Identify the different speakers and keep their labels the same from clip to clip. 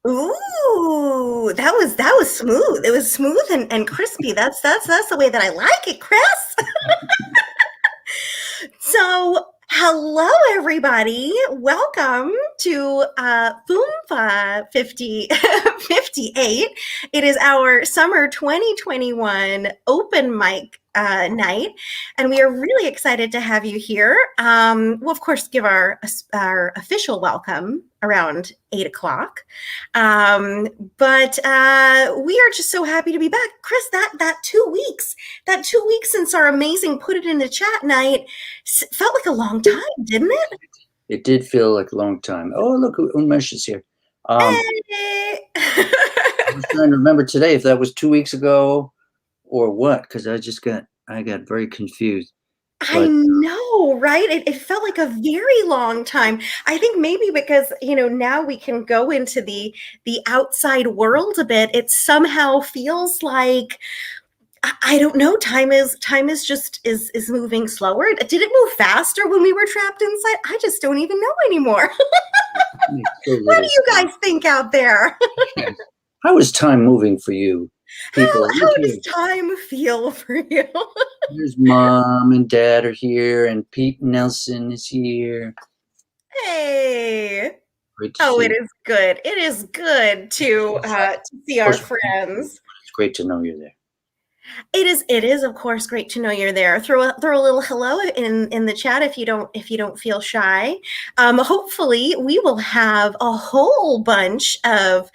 Speaker 1: Ooh, that was smooth. It was smooth and crispy. That's the way that I like it, Chris. So, hello everybody. Welcome to Fumfa 58. It is our summer 2021 open mic night, and we are really excited to have you here. We'll of course give our official welcome around 8 o'clock. But we are just so happy to be back. Chris, that 2 weeks, since our amazing Put It in the Chat night felt like a long time, didn't it?
Speaker 2: It did feel like a long time. Oh, look, Unmesh is here.
Speaker 1: Hey.
Speaker 2: I was trying to remember today if that was 2 weeks ago or what, because I got very confused.
Speaker 1: I know, right? It felt like a very long time. I think maybe because, now we can go into the outside world a bit. It somehow feels like, I don't know, time is just is moving slower. Did it move faster when we were trapped inside? I just don't even know anymore. What do you guys think out there?
Speaker 2: How is time moving for you people?
Speaker 1: How does time feel for you?
Speaker 2: There's Mom and Dad are here, and Pete Nelson is here.
Speaker 1: Hey. Oh, it is good. It is good to see our friends.
Speaker 2: It's great to know you're there.
Speaker 1: It is of course great to know you're there. Throw a little hello in the chat if you don't feel shy. Hopefully we will have a whole bunch of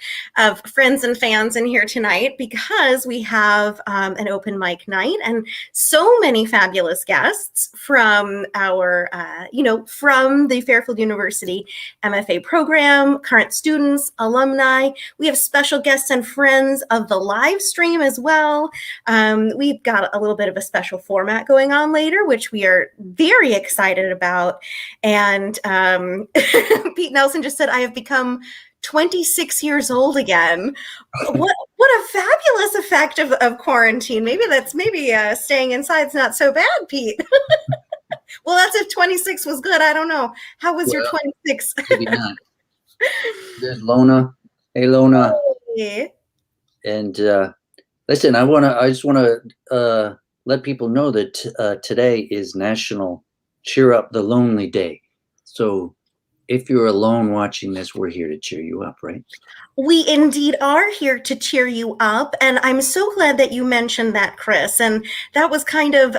Speaker 1: friends and fans in here tonight because we have an open mic night and so many fabulous guests from our from the Fairfield University MFA program, current students, alumni. We have special guests and friends of the live stream as well. We've got a little bit of a special format going on later, which we are very excited about. And Pete Nelson just said, I have become 26 years old again. What a fabulous effect of quarantine. Maybe staying inside's not so bad, Pete. Well, that's if 26 was good. I don't know. How was your 26?
Speaker 2: Maybe not. There's Lona. Hey, Lona.
Speaker 1: Hey.
Speaker 2: And listen, I just want to let people know that today is National Cheer Up the Lonely Day. So if you're alone watching this, we're here to cheer you up, right?
Speaker 1: We indeed are here to cheer you up. And I'm so glad that you mentioned that, Chris. And that was kind of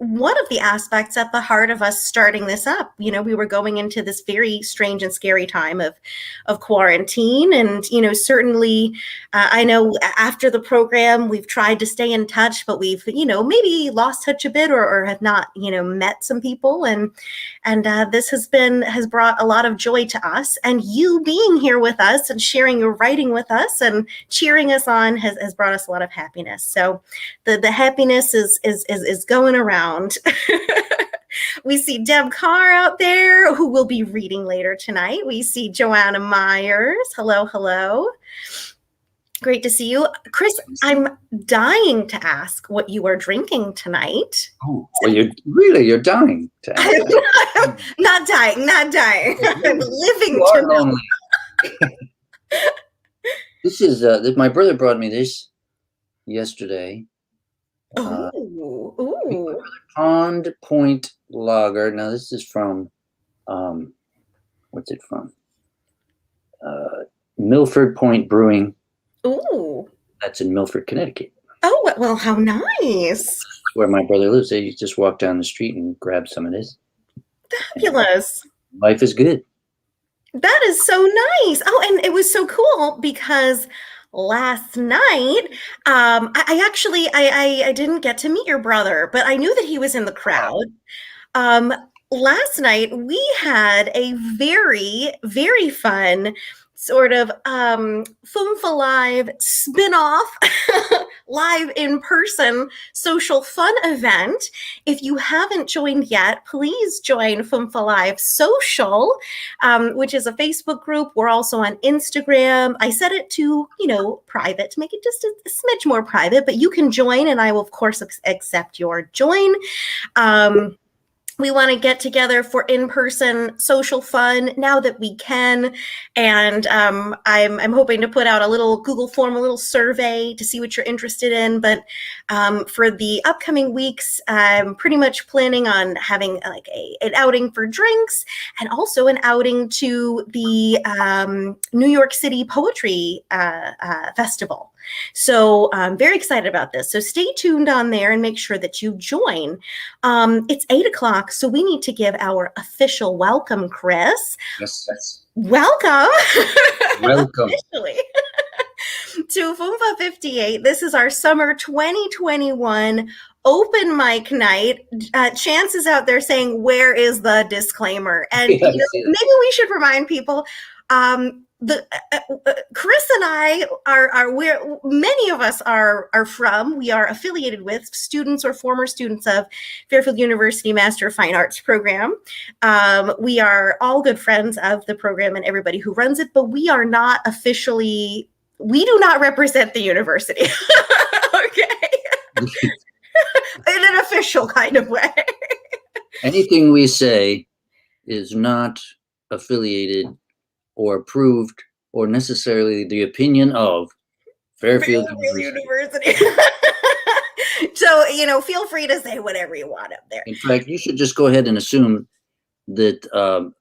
Speaker 1: one of the aspects at the heart of us starting this up. We were going into this very strange and scary time of quarantine. And, certainly I know after the program, we've tried to stay in touch, but we've, maybe lost touch a bit or have not, met some people. And this has brought a lot of joy to us. And you being here with us and sharing your writing with us and cheering us on has brought us a lot of happiness. So the happiness is going around. We see Deb Carr out there who will be reading later tonight. We see Joanna Myers. Hello. Great to see you. Chris, I'm dying to ask what you are drinking tonight.
Speaker 2: Oh, well, you're dying to ask.
Speaker 1: Not dying. I'm living
Speaker 2: to know. This is my brother brought me this yesterday.
Speaker 1: Ooh.
Speaker 2: Pond Point Lager. Now this is from what's it from? Milford Point Brewing.
Speaker 1: Ooh.
Speaker 2: That's in Milford, Connecticut.
Speaker 1: Oh, well, how nice.
Speaker 2: Where my brother lives. You just walk down the street and grab some of this.
Speaker 1: Fabulous.
Speaker 2: And life is good.
Speaker 1: That is so nice. Oh, and it was so cool because last night, I didn't get to meet your brother, but I knew that he was in the crowd. Last night, we had a very, very fun sort of Fumfa Live spin-off live in-person social fun event. If you haven't joined yet, please join Fumfa Live Social, which is a Facebook group. We're also on Instagram. I set it to, private, to make it just a smidge more private, but you can join and I will, of course, accept your join. we want to get together for in-person social fun now that we can, and I'm hoping to put out a little Google form, a little survey to see what you're interested in. But for the upcoming weeks, I'm pretty much planning on having like an outing for drinks, and also an outing to the New York City Poetry Festival. So I'm very excited about this. So stay tuned on there and make sure that you join. It's 8 o'clock, so we need to give our official welcome, Chris.
Speaker 2: Yes.
Speaker 1: Welcome.
Speaker 2: Welcome.
Speaker 1: Officially. To Fumfa 58. This is our summer 2021 open mic night. Chance is out there saying, where is the disclaimer? And maybe we should remind people, Chris and I are where many of us are from. We are affiliated with students or former students of Fairfield University Master of Fine Arts program. We are all good friends of the program and everybody who runs it, but we are not officially, we do not represent the university. Okay. In an official kind of way.
Speaker 2: Anything we say is not affiliated or approved or necessarily the opinion of Fairfield University.
Speaker 1: So, feel free to say whatever you want up there.
Speaker 2: In fact, you should just go ahead and assume that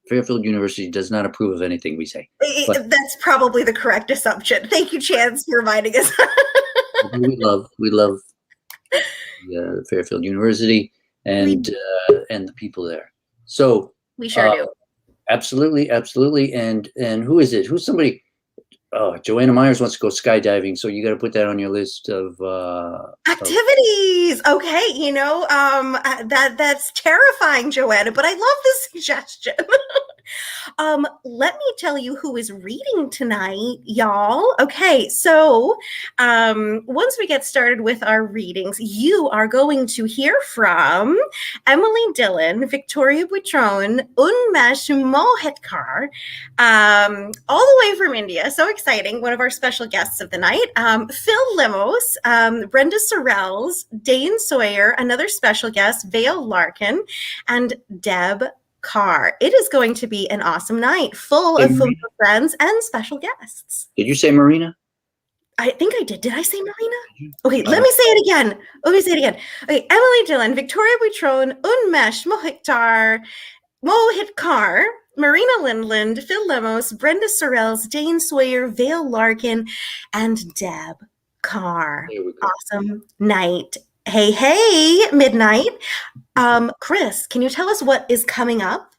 Speaker 2: Fairfield University does not approve of anything we say. But
Speaker 1: that's probably the correct assumption. Thank you, Chance, for reminding us.
Speaker 2: we love Fairfield University and the people there. So
Speaker 1: we sure do.
Speaker 2: Absolutely. And who is it? Who's somebody? Oh, Joanna Myers wants to go skydiving, so you got to put that on your list of
Speaker 1: activities. Okay, that's terrifying, Joanna, but I love this suggestion. Let me tell you who is reading tonight, y'all. Okay, so once we get started with our readings, you are going to hear from Emily Dillon, Victoria Boitron, Unmesh Mohetkar, all the way from India. So exciting. One of our special guests of the night. Phil Lemos, Brenda Sorrells, Dane Sawyer, another special guest, Vale Larkin, and Deb Carr. It is going to be an awesome night full of friends and special guests.
Speaker 2: Did you say Marina?
Speaker 1: I think I did. Did I say Marina? Okay, let me say it again. Okay, Emily Dillon, Victoria Boitron, Unmesh Mohitkar, Marina Lindland, Phil Lemos, Brenda Sorrells, Dane Sawyer, Vale Larkin, and Deb Carr. Awesome night. Hey, midnight. Chris, can you tell us what is coming up?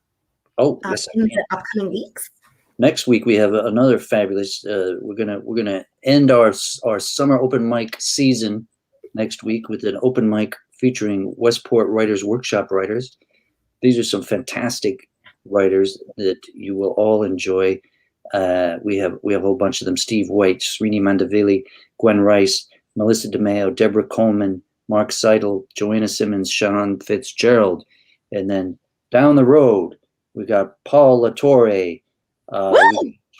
Speaker 2: Yes,
Speaker 1: in the upcoming weeks?
Speaker 2: Next week we have another fabulous. We're gonna end our summer open mic season next week with an open mic featuring Westport Writers Workshop writers. These are some fantastic writers that you will all enjoy. We have a whole bunch of them: Steve White, Srini Mandavili, Gwen Rice, Melissa DeMeo, Deborah Coleman, Mark Seidel, Joanna Simmons, Sean Fitzgerald, and then down the road we got Paul Latore,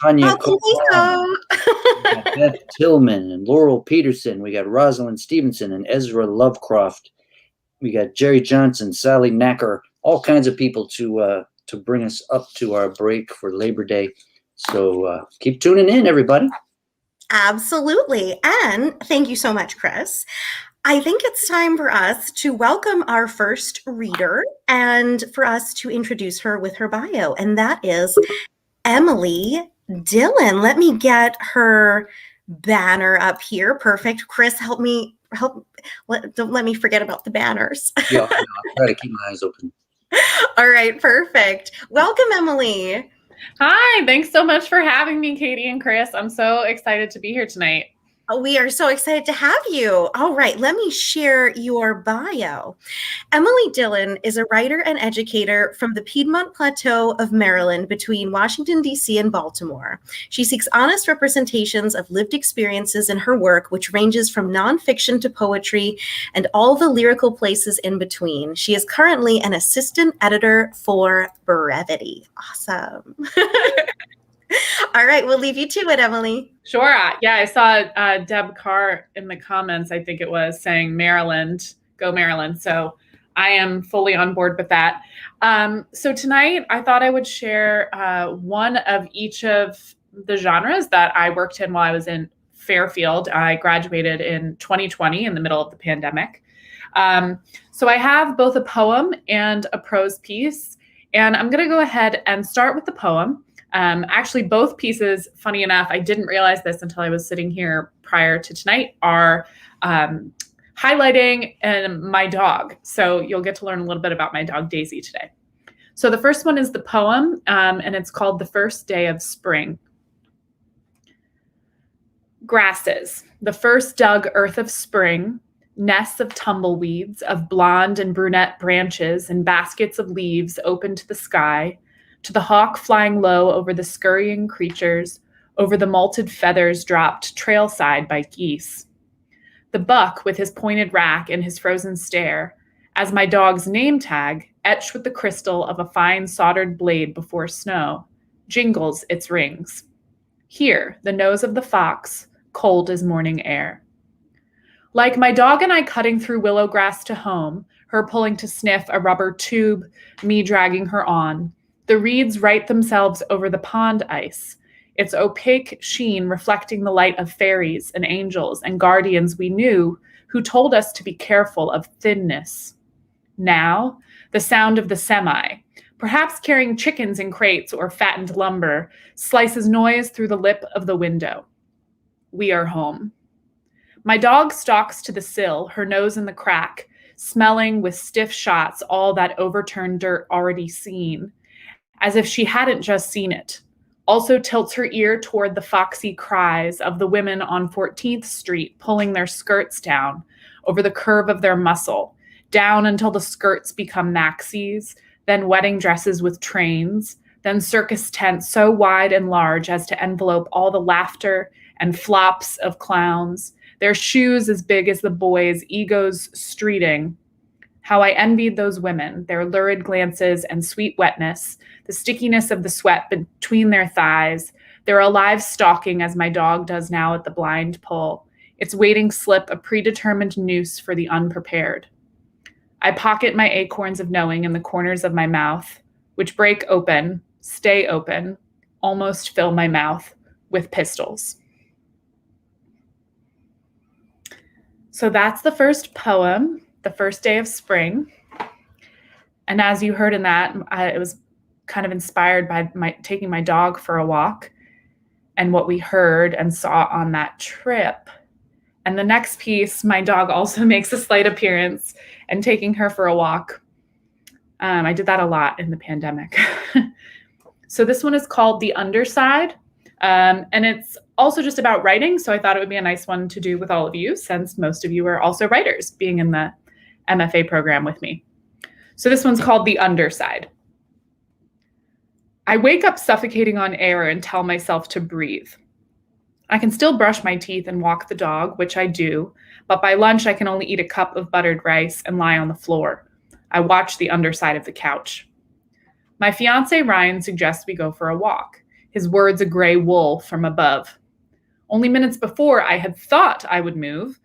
Speaker 2: Tanya Cohen, Beth Tillman, and Laurel Peterson. We got Rosalind Stevenson and Ezra Lovecroft. We got Jerry Johnson, Sally Knacker, all kinds of people to bring us up to our break for Labor Day. So keep tuning in, everybody.
Speaker 1: Absolutely. And thank you so much, Chris. I think it's time for us to welcome our first reader and for us to introduce her with her bio. And that is Emily Dillon. Let me get her banner up here. Perfect. Chris, don't let me forget about the banners.
Speaker 2: Yeah, I try to keep my eyes open.
Speaker 1: All right, perfect. Welcome, Emily.
Speaker 3: Hi, thanks so much for having me, Katie and Chris. I'm so excited to be here tonight.
Speaker 1: We are so excited to have you. All right, let me share your bio. Emily Dillon is a writer and educator from the Piedmont Plateau of Maryland between Washington, D.C. and Baltimore. She seeks honest representations of lived experiences in her work, which ranges from nonfiction to poetry and all the lyrical places in between. She is currently an assistant editor for Brevity. Awesome. All right, we'll leave you to it, Emily.
Speaker 3: Sure. Yeah, I saw Deb Carr in the comments, I think it was, saying Maryland, go Maryland. So I am fully on board with that. So tonight, I thought I would share one of each of the genres that I worked in while I was in Fairfield. I graduated in 2020 in the middle of the pandemic. So I have both a poem and a prose piece, and I'm going to go ahead and start with the poem. Actually, both pieces, funny enough, I didn't realize this until I was sitting here prior to tonight, are highlighting my dog. So you'll get to learn a little bit about my dog, Daisy, today. So the first one is the poem, and it's called The First Day of Spring. Grasses, the first dug earth of spring, nests of tumbleweeds, of blonde and brunette branches and baskets of leaves open to the sky, to the hawk flying low over the scurrying creatures, over the malted feathers dropped trailside by geese. The buck with his pointed rack and his frozen stare, as my dog's name tag, etched with the crystal of a fine soldered blade before snow, jingles its rings. Here, the nose of the fox, cold as morning air. Like my dog and I cutting through willow grass to home, her pulling to sniff a rubber tube, me dragging her on, the reeds right themselves over the pond ice, its opaque sheen reflecting the light of fairies and angels and guardians we knew who told us to be careful of thinness. Now, the sound of the semi, perhaps carrying chickens in crates or fattened lumber, slices noise through the lip of the window. We are home. My dog stalks to the sill, her nose in the crack, smelling with stiff shots all that overturned dirt already seen, as if she hadn't just seen it. Also tilts her ear toward the foxy cries of the women on 14th Street pulling their skirts down over the curve of their muscle, down until the skirts become maxies, then wedding dresses with trains, then circus tents so wide and large as to envelope all the laughter and flops of clowns, their shoes as big as the boys' egos streeting. How I envied those women, their lurid glances and sweet wetness, the stickiness of the sweat between their thighs, their alive stalking as my dog does now at the blind pull, its waiting slip a predetermined noose for the unprepared. I pocket my acorns of knowing in the corners of my mouth, which break open, stay open, almost fill my mouth with pistols. So that's the first poem, The First Day of Spring. And as you heard in that, it was kind of inspired by taking my dog for a walk and what we heard and saw on that trip. And the next piece, my dog also makes a slight appearance and taking her for a walk. I did that a lot in the pandemic. So this one is called The Underside. And it's also just about writing. So I thought it would be a nice one to do with all of you, since most of you are also writers, being in the MFA program with me. So this one's called The Underside. I wake up suffocating on air and tell myself to breathe. I can still brush my teeth and walk the dog, which I do, but by lunch I can only eat a cup of buttered rice and lie on the floor. I watch the underside of the couch. My fiance Ryan suggests we go for a walk, his words a gray wool from above. Only minutes before, I had thought I would move,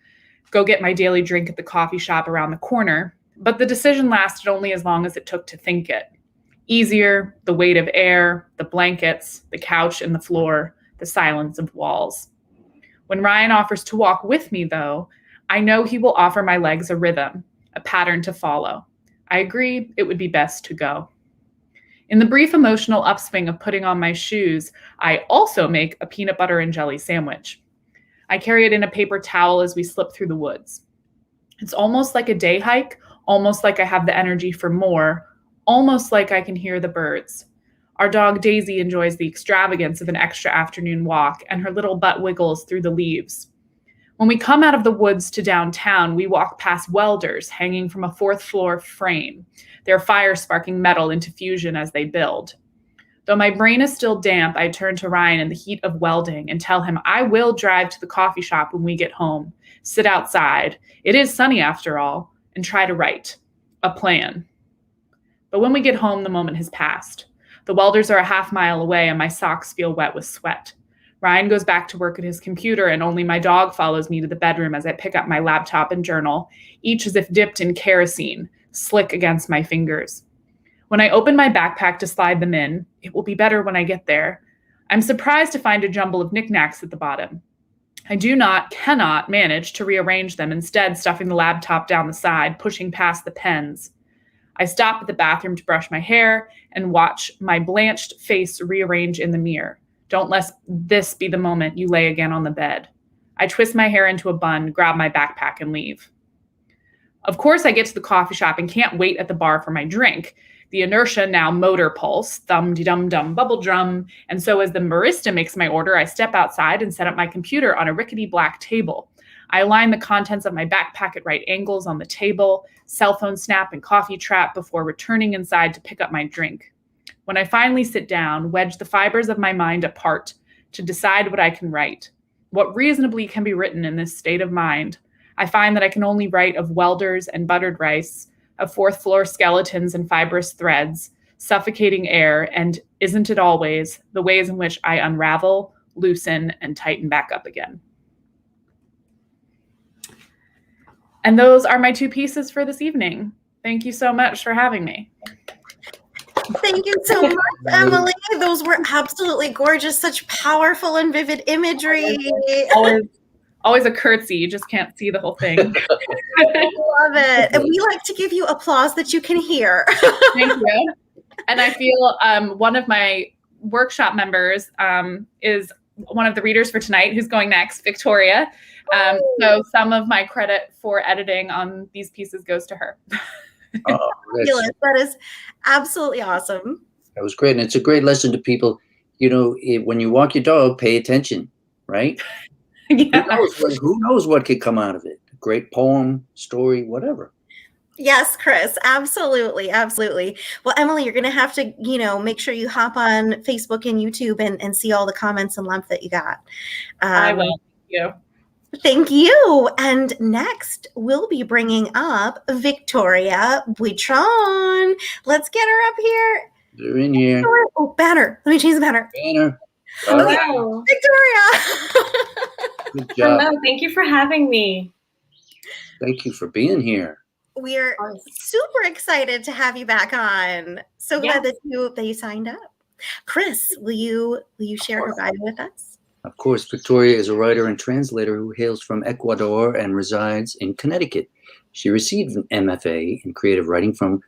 Speaker 3: go get my daily drink at the coffee shop around the corner, but the decision lasted only as long as it took to think it. Easier, the weight of air, the blankets, the couch and the floor, the silence of walls. When Ryan offers to walk with me, though, I know he will offer my legs a rhythm, a pattern to follow. I agree it would be best to go. In the brief emotional upswing of putting on my shoes, I also make a peanut butter and jelly sandwich. I carry it in a paper towel as we slip through the woods. It's almost like a day hike, almost like I have the energy for more, almost like I can hear the birds. Our dog Daisy enjoys the extravagance of an extra afternoon walk, and her little butt wiggles through the leaves. When we come out of the woods to downtown, we walk past welders hanging from a fourth floor frame, their fire sparking metal into fusion as they build. Though my brain is still damp, I turn to Ryan in the heat of welding and tell him I will drive to the coffee shop when we get home, sit outside, it is sunny after all, and try to write a plan. But when we get home, the moment has passed. The welders are a half mile away and my socks feel wet with sweat. Ryan goes back to work at his computer and only my dog follows me to the bedroom as I pick up my laptop and journal, each as if dipped in kerosene, slick against my fingers. When I open my backpack to slide them in, it will be better when I get there, I'm surprised to find a jumble of knickknacks at the bottom. I cannot manage to rearrange them, instead stuffing the laptop down the side, pushing past the pens. I stop at the bathroom to brush my hair and watch my blanched face rearrange in the mirror. Don't let this be the moment you lay again on the bed. I twist my hair into a bun, grab my backpack, and leave. Of course, I get to the coffee shop and can't wait at the bar for my drink. The inertia now motor pulse, thum-de-dum-dum bubble drum. And so as the barista makes my order, I step outside and set up my computer on a rickety black table. I align the contents of my backpack at right angles on the table, cell phone snap and coffee trap before returning inside to pick up my drink. When I finally sit down, wedge the fibers of my mind apart to decide what I can write, what reasonably can be written in this state of mind, I find that I can only write of welders and buttered rice, of fourth floor skeletons and fibrous threads, suffocating air, and isn't it always the ways in which I unravel, loosen, and tighten back up again. And those are my 2 pieces for this evening. Thank you so much for having me.
Speaker 1: Thank you so much, Emily. Those were absolutely gorgeous, such powerful and vivid imagery.
Speaker 3: Always a curtsy. You just can't see the whole thing.
Speaker 1: I love it. And we like to give you applause that you can hear.
Speaker 3: Thank you. And I feel one of my workshop members is one of the readers for tonight, who's going next, Victoria. So some of my credit for editing on these pieces goes to her.
Speaker 2: Oh,
Speaker 1: that is absolutely awesome.
Speaker 2: That was great. And it's a great lesson to people. You know, when you walk your dog, pay attention, right?
Speaker 3: Yeah.
Speaker 2: Who knows what could come out of it? A great poem, story, whatever.
Speaker 1: Yes, Chris, absolutely. Absolutely. Well, Emily, you're going to have to, make sure you hop on Facebook and YouTube and see all the comments and lump that you got.
Speaker 3: I will. Thank you.
Speaker 1: Thank you. And next, we'll be bringing up Victoria Boitron. Let's get her up here.
Speaker 2: They're in here.
Speaker 1: Oh, banner. Let me change the banner.
Speaker 2: Banner.
Speaker 4: Hello.
Speaker 1: Victoria.
Speaker 2: Good job.
Speaker 4: Hello. Thank you for having me.
Speaker 2: Thank you for being here.
Speaker 1: We are super excited to have you back on. So glad that you signed up. Chris, will you share her bio with us?
Speaker 2: Of course, Victoria is a writer and translator who hails from Ecuador and resides in Connecticut. She received an MFA in creative writing from,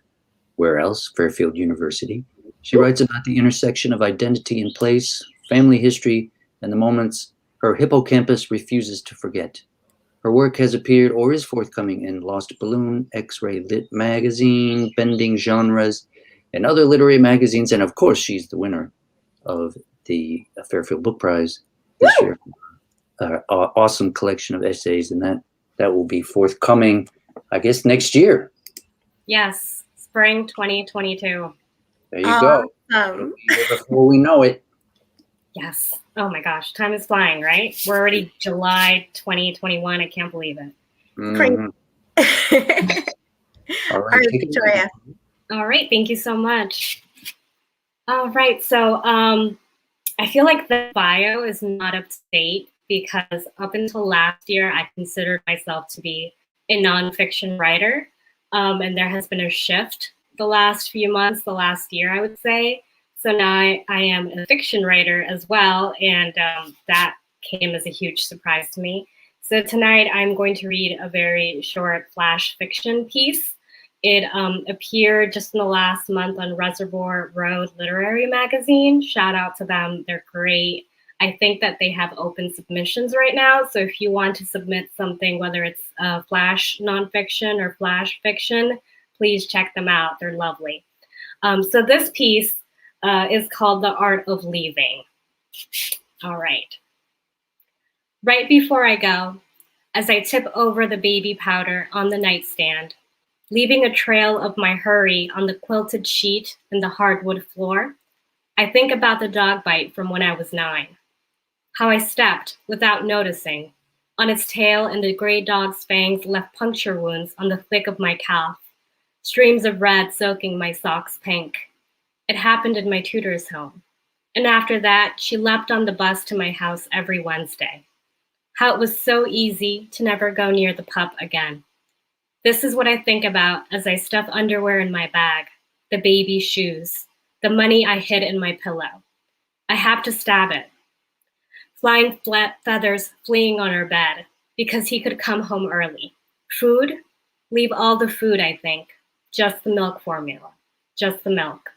Speaker 2: where else? Fairfield University. She writes about the intersection of identity and place, family history, and the moments her hippocampus refuses to forget. Her work has appeared or is forthcoming in Lost Balloon, X-Ray Lit Magazine, Bending Genres, and other literary magazines. And of course, she's the winner of the Fairfield Book Prize this year. Awesome collection of essays, and that will be forthcoming, I guess, next year.
Speaker 4: Yes, spring 2022.
Speaker 2: There you go. Before we know it.
Speaker 4: Yes. Oh my gosh, time is flying, right? We're already July 2021. I can't believe it.
Speaker 2: Mm-hmm. All right,
Speaker 1: Victoria.
Speaker 4: All right, thank you so much. All right, so I feel like the bio is not up to date because up until last year, I considered myself to be a nonfiction writer. And there has been a shift the last few months, the last year, I would say. So now I am a fiction writer as well. And that came as a huge surprise to me. So tonight I'm going to read a very short flash fiction piece. It appeared just in the last month on Reservoir Road Literary Magazine. Shout out to them. They're great. I think that they have open submissions right now. So if you want to submit something, whether it's flash nonfiction or flash fiction, please check them out. They're lovely. So this piece is called The Art of Leaving. All right. Right before I go, as I tip over the baby powder on the nightstand, leaving a trail of my hurry on the quilted sheet and the hardwood floor, I think about the dog bite from when I was 9. How I stepped, without noticing, on its tail and the gray dog's fangs left puncture wounds on the thick of my calf, streams of red soaking my socks pink. It happened in my tutor's home. And after that, she leapt on the bus to my house every Wednesday. How it was so easy to never go near the pup again. This is what I think about as I stuff underwear in my bag, the baby shoes, the money I hid in my pillow. I have to stab it. Flying feathers fleeing on our bed because he could come home early. Food? Leave all the food, I think. Just the milk formula. Just the milk.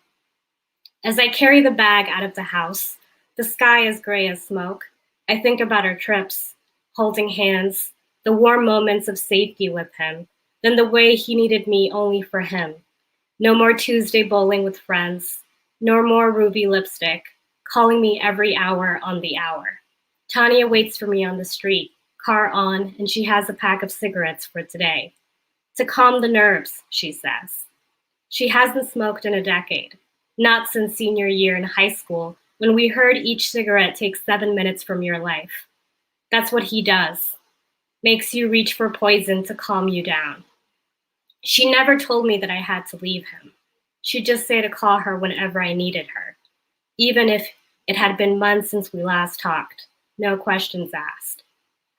Speaker 4: As I carry the bag out of the house, the sky is gray as smoke. I think about our trips, holding hands, the warm moments of safety with him, then the way he needed me only for him. No more Tuesday bowling with friends, nor more ruby lipstick, calling me every hour on the hour. Tanya waits for me on the street, car on, and she has a pack of cigarettes for today. To calm the nerves, she says. She hasn't smoked in a decade, not since senior year in high school, when we heard each cigarette takes 7 minutes from your life. That's what he does. Makes you reach for poison to calm you down. She never told me that I had to leave him. She'd just say to call her whenever I needed her, even if it had been months since we last talked. No questions asked.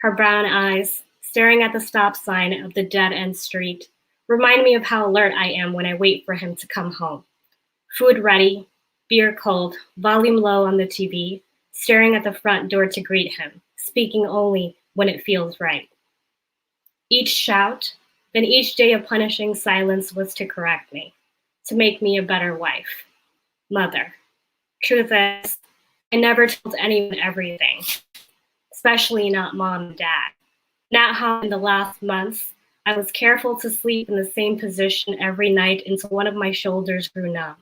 Speaker 4: Her brown eyes, staring at the stop sign of the dead-end street, remind me of how alert I am when I wait for him to come home. Food ready, beer cold, volume low on the TV, staring at the front door to greet him, speaking only when it feels right. Each shout, then each day of punishing silence was to correct me, to make me a better wife, mother. Truth is, I never told anyone everything, especially not mom and dad. Not how in the last months, I was careful to sleep in the same position every night until one of my shoulders grew numb,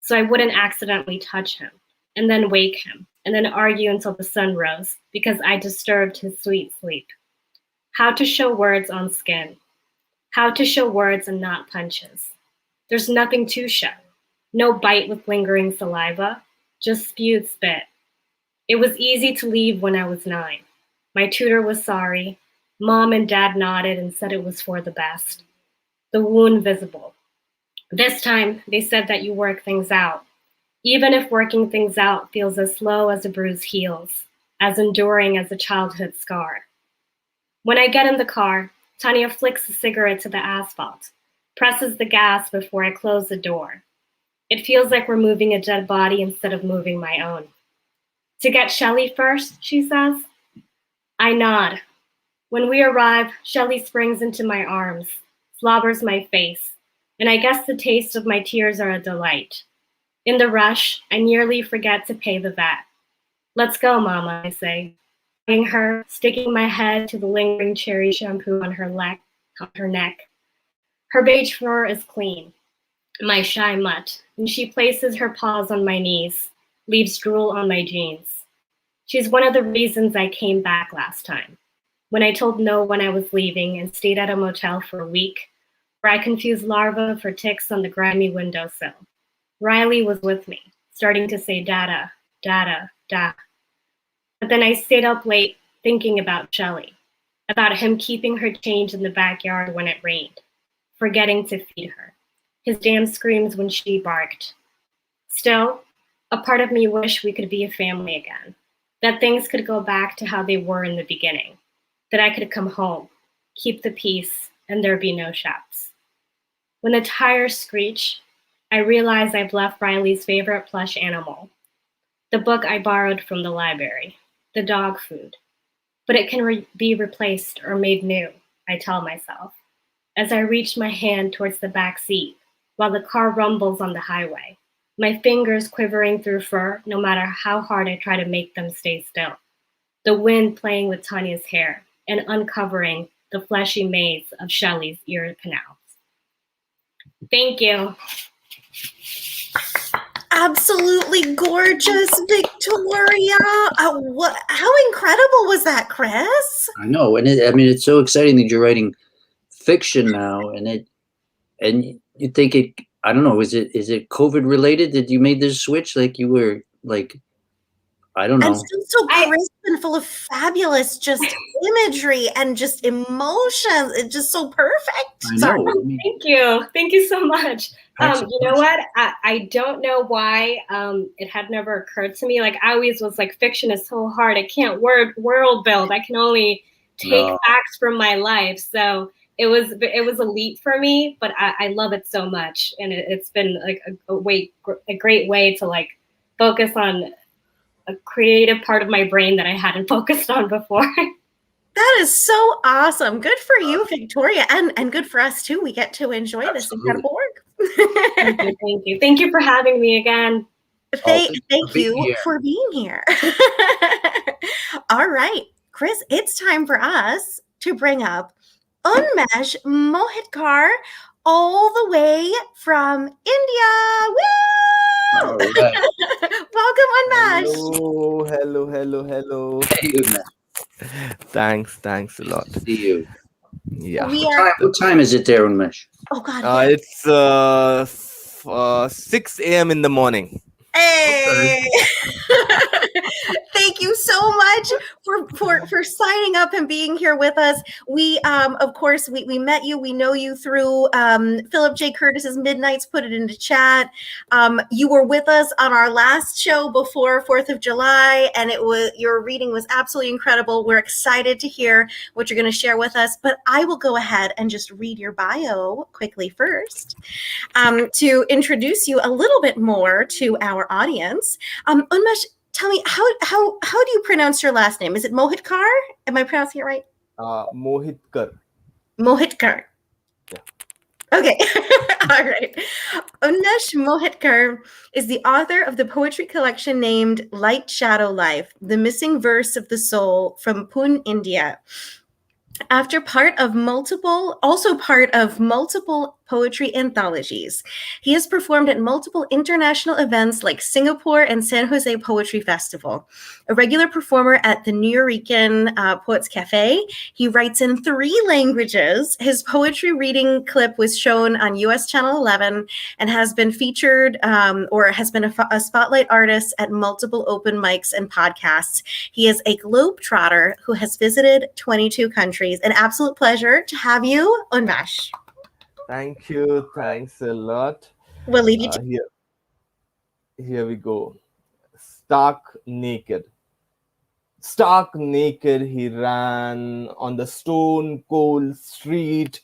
Speaker 4: so I wouldn't accidentally touch him, and then wake him, and then argue until the sun rose because I disturbed his sweet sleep. How to show words on skin. How to show words and not punches. There's nothing to show. No bite with lingering saliva, just spewed spit. It was easy to leave when I was 9. My tutor was sorry. Mom and dad nodded and said it was for the best. The wound visible. This time, they said that you work things out. Even if working things out feels as slow as a bruise heals, as enduring as a childhood scar. When I get in the car, Tanya flicks a cigarette to the asphalt, presses the gas before I close the door. It feels like we're moving a dead body instead of moving my own. To get Shelley first, she says. I nod. When we arrive, Shelley springs into my arms, slobbers my face, and I guess the taste of my tears are a delight. In the rush, I nearly forget to pay the vet. Let's go, Mama, I say, hugging her, sticking my head to the lingering cherry shampoo on her neck. Her beige fur is clean, my shy mutt, and she places her paws on my knees, leaves drool on my jeans. She's one of the reasons I came back last time, when I told no one I was leaving and stayed at a motel for a week, where I confused larvae for ticks on the grimy windowsill. Riley was with me, starting to say dada, dada, da. But then I stayed up late thinking about Shelley, about him keeping her change in the backyard when it rained, forgetting to feed her, his damn screams when she barked. Still, a part of me wished we could be a family again, that things could go back to how they were in the beginning, that I could come home, keep the peace, and there be no shouts. When the tires screech, I realize I've left Riley's favorite plush animal, the book I borrowed from the library, the dog food. But it can be replaced or made new, I tell myself, as I reach my hand towards the back seat while the car rumbles on the highway, my fingers quivering through fur no matter how hard I try to make them stay still. The wind playing with Tanya's hair and uncovering the fleshy maze of Shelley's ear canals. Thank you.
Speaker 1: Absolutely gorgeous, Victoria. How incredible was that, Chris?
Speaker 2: I know, and it's so exciting that you're writing fiction now, and you think it. I don't know. Is it COVID related that you made this switch? Like you were like, I don't know.
Speaker 1: And so crisp and full of fabulous just imagery and just emotions. It's just so perfect.
Speaker 2: I know.
Speaker 4: Thank you so much. You know what? I don't know why it had never occurred to me. Like I always was like, fiction is so hard. I can't world build. I can only take facts from my life. So it was a leap for me, but I love it so much, and it's been like a great way to like focus on a creative part of my brain that I hadn't focused on before.
Speaker 1: That is so awesome. Good for you, Victoria, and good for us too. We get to enjoy this incredible work.
Speaker 4: Thank you for having me again.
Speaker 1: Thank you for being here. All right, Chris, it's time for us to bring up Unmesh Mohitkar all the way from India. Woo!
Speaker 2: All right.
Speaker 1: Welcome, Unmesh.
Speaker 5: Hello.
Speaker 2: Hey, Unmesh.
Speaker 5: Thanks a lot.
Speaker 2: Good to see you.
Speaker 5: Yeah.
Speaker 2: What time is it there, Unmesh?
Speaker 1: Oh God, yeah.
Speaker 5: It's 6 a.m. in the morning.
Speaker 1: Hey! Thank you so much for signing up and being here with us. We of course we met you. We know you through Philip J. Curtis's Midnights. Put it into chat. You were with us on our last show before 4th of July, and your reading was absolutely incredible. We're excited to hear what you're going to share with us. But I will go ahead and just read your bio quickly first to introduce you a little bit more to our audience. Unmesh, tell me, how do you pronounce your last name? Is it Mohitkar? Am I pronouncing it right?
Speaker 5: Mohitkar.
Speaker 1: Mohitkar.
Speaker 5: Yeah.
Speaker 1: Okay. All right. Unmesh Mohitkar is the author of the poetry collection named Light Shadow Life, The Missing Verse of the Soul from Pune, India. Also part of multiple poetry anthologies. He has performed at multiple international events like Singapore and San Jose Poetry Festival. A regular performer at the Nuyorican Poets Cafe, he writes in 3 languages. His poetry reading clip was shown on US Channel 11 and has been featured or has been a spotlight artist at multiple open mics and podcasts. He is a globetrotter who has visited 22 countries. An absolute pleasure to have you, Unmesh.
Speaker 5: Thank you. Thanks a lot.
Speaker 1: We'll leave you
Speaker 5: Here we go. Stark naked. Stark naked, he ran on the stone cold street,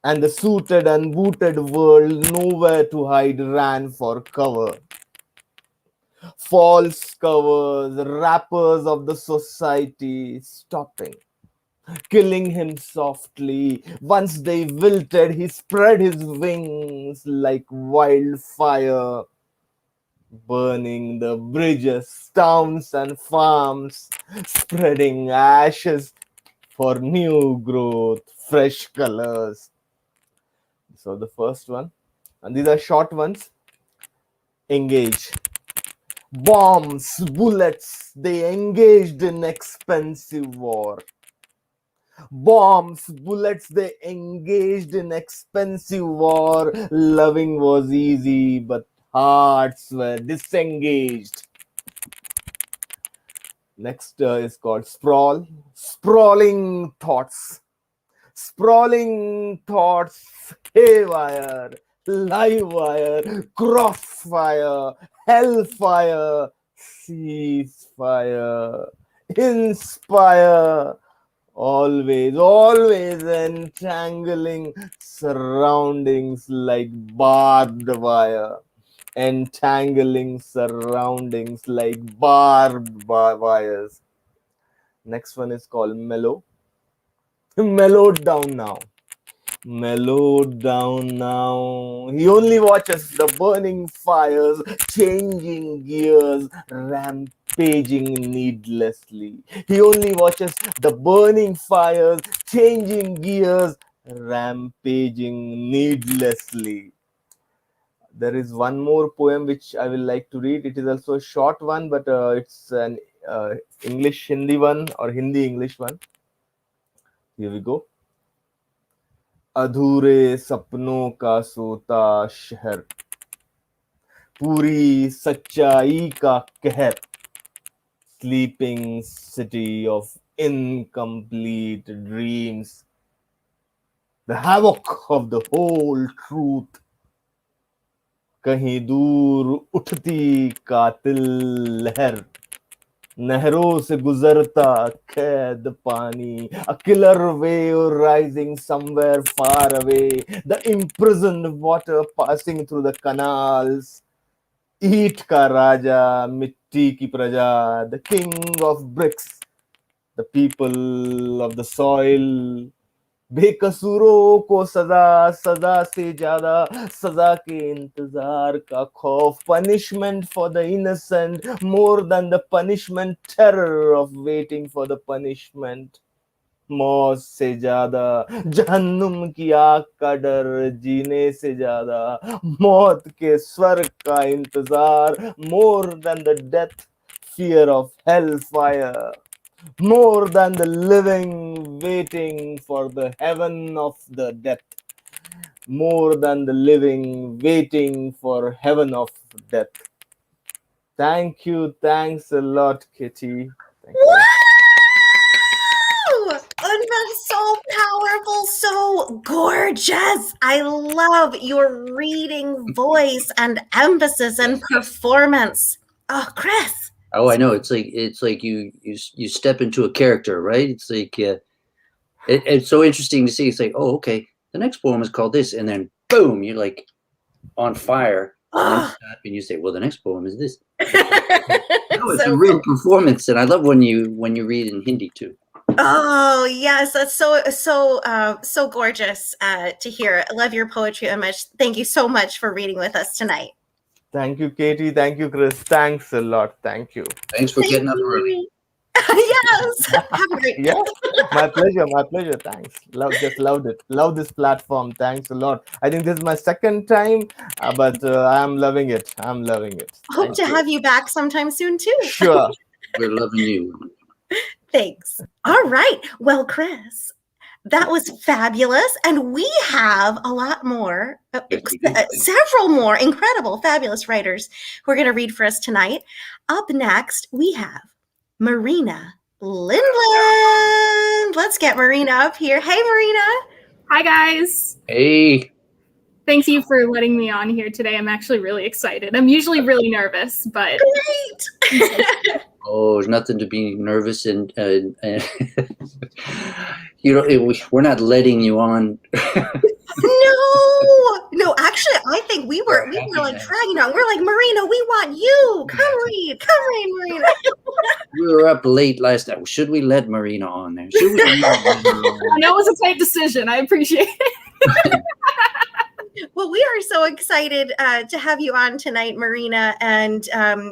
Speaker 5: and the suited and booted world, nowhere to hide, ran for cover. False covers, rappers of the society stopping, killing him softly. Once they wilted, he spread his wings like wildfire, burning the bridges, towns and farms, spreading ashes for new growth, fresh colors. So the first one, and these are short ones. Engage. Bombs, bullets, they engaged in expensive war. Bombs, bullets, they engaged in expensive war. Loving was easy, but hearts were disengaged. Next is called sprawl. Sprawling thoughts. Sprawling thoughts, haywire, live wire, crossfire, hellfire, ceasefire, inspire. Always entangling surroundings like barbed wire. Entangling surroundings like barbed wires. Next one is called mellow. Mellowed down now. Mellowed down now. He only watches the burning fires, changing gears, rampaging needlessly. He only watches the burning fires, changing gears, rampaging needlessly. There is one more poem which I will like to read. It is also a short one, but it's an English Hindi one or Hindi English one. Here we go. अधूरे सपनों का सोता शहर, पूरी सच्चाई का कहर, sleeping city of incomplete dreams, the havoc of the whole truth, कहीं दूर उठती कातिल लहर, नहरों से गुजरता कैद पानी, a killer wave rising somewhere far away, the imprisoned water passing through the canals. ईट का राजा, मिट्टी की प्रजा, the king of bricks, the people of the soil. बेकसूरों को सजा, सजा से ज्यादा, सजा के इंतजार का खौफ, punishment for the innocent more than the punishment, terror of waiting for the punishment. मौत से ज्यादा, जहन्नुम की आग का डर, जीने से ज्यादा, मौत के स्वर्ग का इंतजार, more than the death, fear of hellfire. More than the living waiting for the heaven of the death. More than the living waiting for heaven of death. Thank you. Thanks a lot, Kitty. Thank you.
Speaker 1: Wow! And that's so powerful, so gorgeous. I love your reading voice and emphasis and performance. Oh, Chris.
Speaker 2: Oh, I know. It's like you step into a character, right? It's like it's so interesting to see. It's like, oh, okay, the next poem is called this, and then boom, you're like on fire. And then you stop and you say, well, the next poem is this. No, it's a real performance, and I love when you read in Hindi too.
Speaker 1: Oh yes, that's so gorgeous to hear. I love your poetry, Amish. Thank you so much for reading with us tonight.
Speaker 5: Thank you, Katie. Thank you, Chris. Thanks a lot. Thank you.
Speaker 2: Thanks for getting up early.
Speaker 1: Yes. Have a great
Speaker 5: Yeah, my pleasure. My pleasure. Thanks. Just loved it. Love this platform. Thanks a lot. I think this is my second time, but I'm loving it. I'm loving it.
Speaker 1: Hope to have you back sometime soon too.
Speaker 5: Sure.
Speaker 2: We're loving you.
Speaker 1: Thanks. All right. Well, Chris, that was fabulous. And we have a lot more, several more incredible, fabulous writers who are going to read for us tonight. Up next, we have Marina Lindland. Let's get Marina up here. Hey, Marina.
Speaker 6: Hi, guys.
Speaker 2: Hey.
Speaker 6: Thank you for letting me on here today. I'm actually really excited. I'm usually really nervous, but...
Speaker 1: Great.
Speaker 2: Oh, there's nothing to be nervous and you know, we're not letting you on.
Speaker 1: No, actually, I think we were like dragging on. We're like, Marina, we want you. Come read, Marina.
Speaker 2: We were up late last night. Should we let Marina on there? Should we?
Speaker 6: I know it was a tight decision. I appreciate it.
Speaker 1: Well, we are so excited to have you on tonight, Marina, and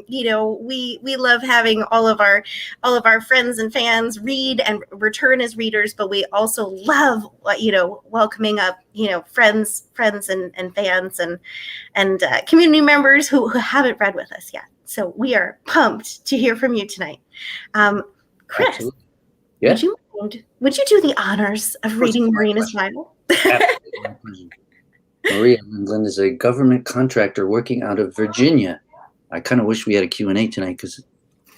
Speaker 1: you know, we love having all of our friends and fans read and return as readers, but we also love welcoming up friends and fans and community members who haven't read with us yet. So we are pumped to hear from you tonight, Chris.
Speaker 2: Absolutely. Yeah.
Speaker 1: Would you do the honors of reading Marina's Bible?
Speaker 2: Absolutely. Marina Lindland is a government contractor working out of Virginia. I kind of wish we had a Q&A tonight because it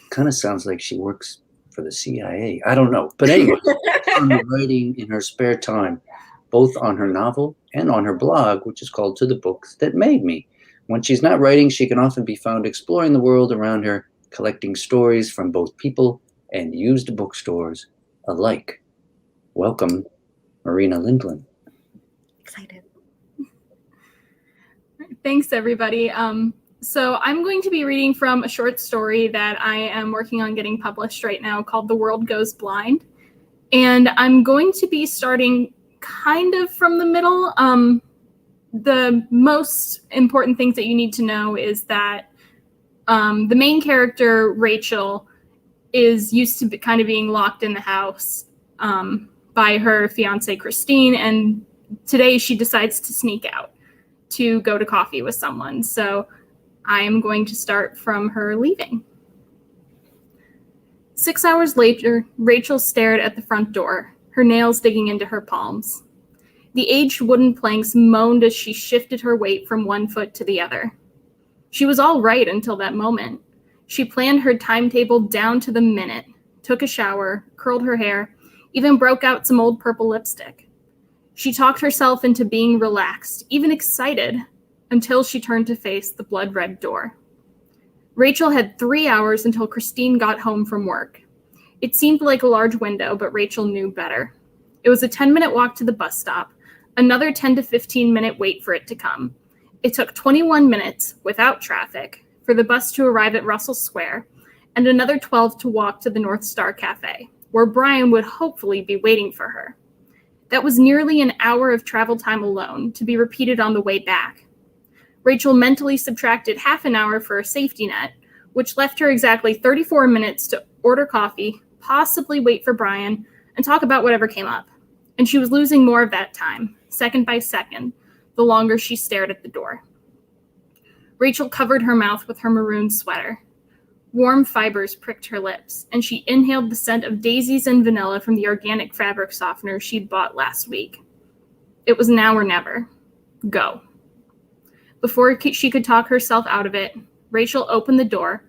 Speaker 2: kind of sounds like she works for the CIA. I don't know. But anyway, writing in her spare time, both on her novel and on her blog, which is called To the Books That Made Me. When she's not writing, she can often be found exploring the world around her, collecting stories from both people and used bookstores alike. Welcome, Marina Lindland.
Speaker 1: Excited.
Speaker 6: Thanks, everybody. So I'm going to be reading from a short story that I am working on getting published right now called The World Goes Blind. And I'm going to be starting kind of from the middle. The most important things that you need to know is that the main character, Rachel, is used to kind of being locked in the house by her fiance, Christine. And today she decides to sneak out to go to coffee with someone. So I am going to start from her leaving. 6 hours later, Rachel stared at the front door, her nails digging into her palms. The aged wooden planks moaned as she shifted her weight from one foot to the other. She was all right until that moment. She planned her timetable down to the minute, took a shower, curled her hair, even broke out some old purple lipstick. She talked herself into being relaxed, even excited, until she turned to face the blood-red door. Rachel had 3 hours until Christine got home from work. It seemed like a large window, but Rachel knew better. It was a 10-minute walk to the bus stop, another 10 to 15-minute wait for it to come. It took 21 minutes, without traffic, for the bus to arrive at Russell Square, and another 12 to walk to the North Star Cafe, where Brian would hopefully be waiting for her. That was nearly an hour of travel time alone, to be repeated on the way back. Rachel mentally subtracted half an hour for a safety net, which left her exactly 34 minutes to order coffee, possibly wait for Brian, and talk about whatever came up. And she was losing more of that time, second by second, the longer she stared at the door. Rachel covered her mouth with her maroon sweater. Warm fibers pricked her lips, and she inhaled the scent of daisies and vanilla from the organic fabric softener she'd bought last week. It was now or never. Go. Before she could talk herself out of it, Rachel opened the door,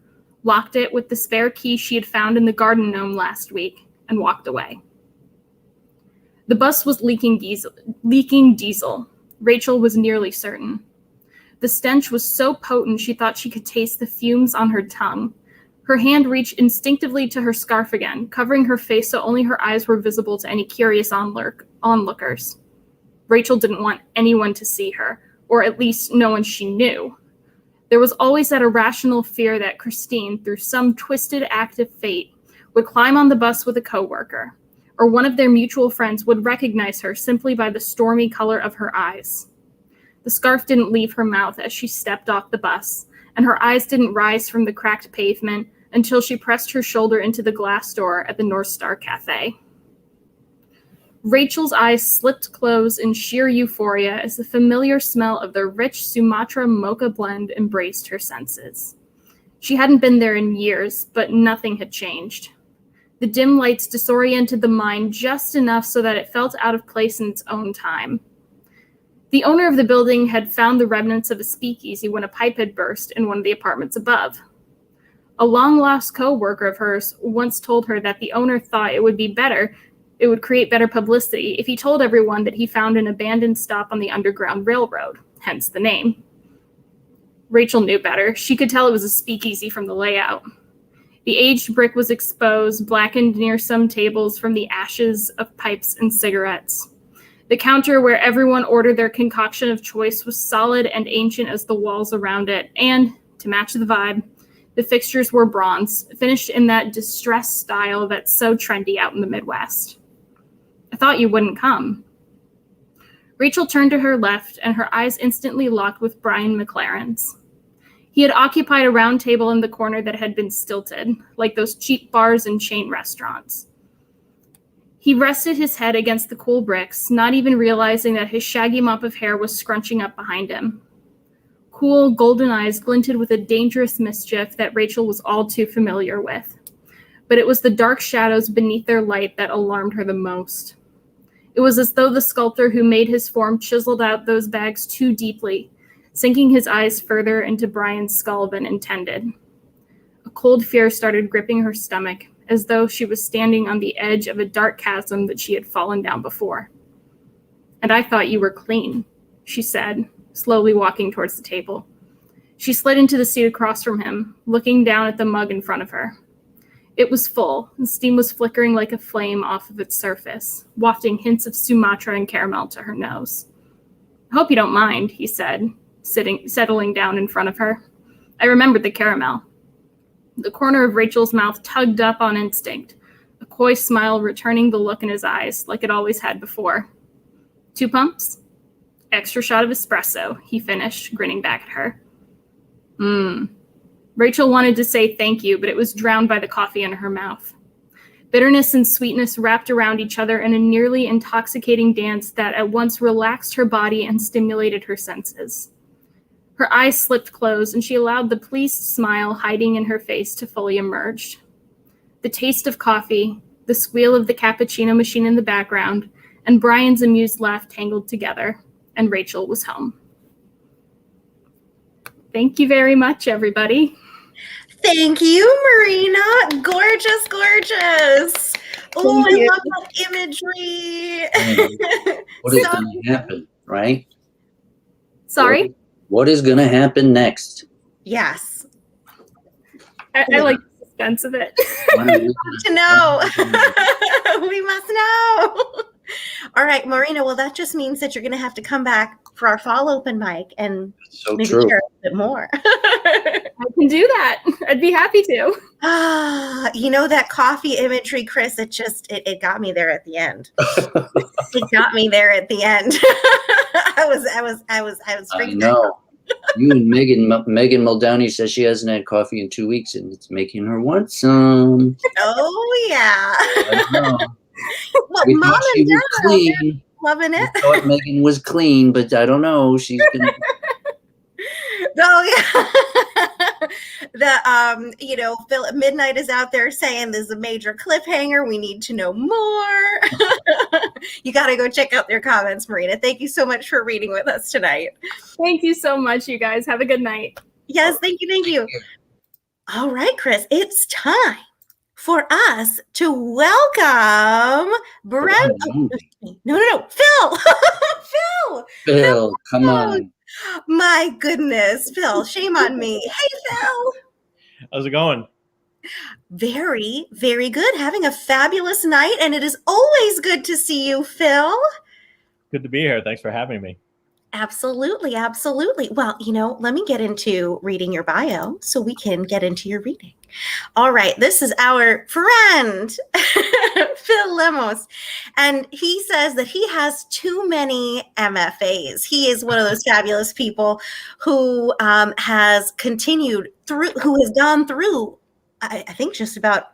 Speaker 6: locked it with the spare key she had found in the garden gnome last week, and walked away. The bus was leaking diesel. Rachel was nearly certain. The stench was so potent she thought she could taste the fumes on her tongue. Her hand reached instinctively to her scarf again, covering her face so only her eyes were visible to any curious onlookers. Rachel didn't want anyone to see her, or at least no one she knew. There was always that irrational fear that Christine, through some twisted act of fate, would climb on the bus with a coworker, or one of their mutual friends would recognize her simply by the stormy color of her eyes. The scarf didn't leave her mouth as she stepped off the bus, and her eyes didn't rise from the cracked pavement until she pressed her shoulder into the glass door at the North Star Cafe. Rachel's eyes slipped closed in sheer euphoria as the familiar smell of the rich Sumatra mocha blend embraced her senses. She hadn't been there in years, but nothing had changed. The dim lights disoriented the mind just enough so that it felt out of place in its own time. The owner of the building had found the remnants of a speakeasy when a pipe had burst in one of the apartments above. A long-lost co-worker of hers once told her that the owner thought it would create better publicity if he told everyone that he found an abandoned stop on the Underground Railroad, hence the name. Rachel knew better. She could tell it was a speakeasy from the layout. The aged brick was exposed, blackened near some tables from the ashes of pipes and cigarettes. The counter where everyone ordered their concoction of choice was solid and ancient as the walls around it, and, to match the vibe, the fixtures were bronze, finished in that distressed style that's so trendy out in the Midwest. I thought you wouldn't come. Rachel turned to her left, and her eyes instantly locked with Brian McLaren's. He had occupied a round table in the corner that had been stilted, like those cheap bars and chain restaurants. He rested his head against the cool bricks, not even realizing that his shaggy mop of hair was scrunching up behind him. Cool, golden eyes glinted with a dangerous mischief that Rachel was all too familiar with. But it was the dark shadows beneath their light that alarmed her the most. It was as though the sculptor who made his form chiseled out those bags too deeply, sinking his eyes further into Brian's skull than intended. A cold fear started gripping her stomach, as though she was standing on the edge of a dark chasm that she had fallen down before. "And I thought you were clean," she said, slowly walking towards the table. She slid into the seat across from him, looking down at the mug in front of her. It was full, and steam was flickering like a flame off of its surface, wafting hints of Sumatra and caramel to her nose. "I hope you don't mind," he said, settling down in front of her. I remembered the caramel. The corner of Rachel's mouth tugged up on instinct, a coy smile returning the look in his eyes like it always had before. "2 pumps? Extra shot of espresso," he finished, grinning back at her. Rachel wanted to say thank you, but it was drowned by the coffee in her mouth. Bitterness and sweetness wrapped around each other in a nearly intoxicating dance that at once relaxed her body and stimulated her senses. Her eyes slipped closed, and she allowed the pleased smile hiding in her face to fully emerge. The taste of coffee, the squeal of the cappuccino machine in the background, and Brian's amused laugh tangled together, and Rachel was home. Thank you very much, everybody.
Speaker 1: Thank you, Marina. Gorgeous, gorgeous. Oh, I love that imagery.
Speaker 2: What is going to happen, right?
Speaker 6: Sorry?
Speaker 2: What is going to happen next?
Speaker 1: Yes.
Speaker 6: I like the suspense of it.
Speaker 1: To know. We must know. All right, Marina. Well, that just means that you're going to have to come back for our fall open mic and
Speaker 2: So
Speaker 1: maybe
Speaker 2: true.
Speaker 1: share a bit more.
Speaker 6: I can do that. I'd be happy to.
Speaker 1: That coffee imagery, Chris. It got me there at the end. It got me there at the end. I was
Speaker 2: I
Speaker 1: freaking
Speaker 2: know. You and Megan Muldowney says she hasn't had coffee in 2 weeks, and it's making her want some.
Speaker 1: Oh yeah.
Speaker 2: I don't know.
Speaker 1: Well,
Speaker 2: We
Speaker 1: Mom
Speaker 2: thought she
Speaker 1: and
Speaker 2: was
Speaker 1: Dad
Speaker 2: clean.
Speaker 1: loving
Speaker 2: We
Speaker 1: it.
Speaker 2: thought Megan was clean, but I don't know. She's gonna.
Speaker 1: Oh yeah. Phil Midnight is out there saying there's a major cliffhanger. We need to know more. You got to go check out their comments, Marina. Thank you so much for reading with us tonight.
Speaker 6: Thank you so much, you guys. Have a good night.
Speaker 1: Yes, thank you. All right, Chris, it's time for us to welcome Brent. No, Phil.
Speaker 2: Phil, come on.
Speaker 1: My goodness, Phil, shame on me. Hey, Phil.
Speaker 7: How's it going?
Speaker 1: Very, very good. Having a fabulous night, and it is always good to see you, Phil.
Speaker 7: Good to be here. Thanks for having me.
Speaker 1: Absolutely. Well, let me get into reading your bio so we can get into your reading. All right, this is our friend, Phil Lemos, and he says that he has too many MFAs. He is one of those fabulous people who has gone through, I think, just about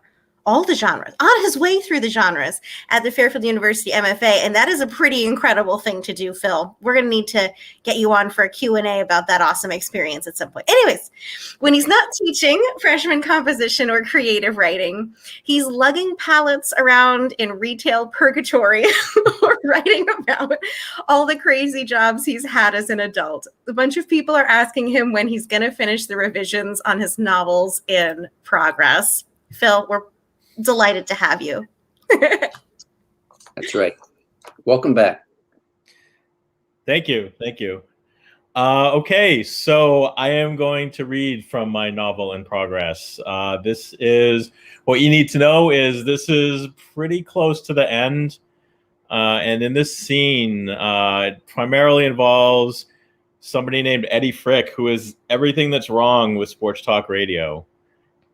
Speaker 1: all the genres, on his way through the genres at the Fairfield University MFA. And that is a pretty incredible thing to do, Phil. We're going to need to get you on for a Q&A about that awesome experience at some point. Anyways, when he's not teaching freshman composition or creative writing, he's lugging pallets around in retail purgatory or writing about all the crazy jobs he's had as an adult. A bunch of people are asking him when he's going to finish the revisions on his novels in progress. Phil, we're delighted to have you.
Speaker 2: That's right. Welcome back.
Speaker 7: Thank you. Okay, so I am going to read from my novel in progress. This is what you need to know is this is pretty close to the end. And in this scene, it primarily involves somebody named Eddie Frick, who is everything that's wrong with sports talk radio.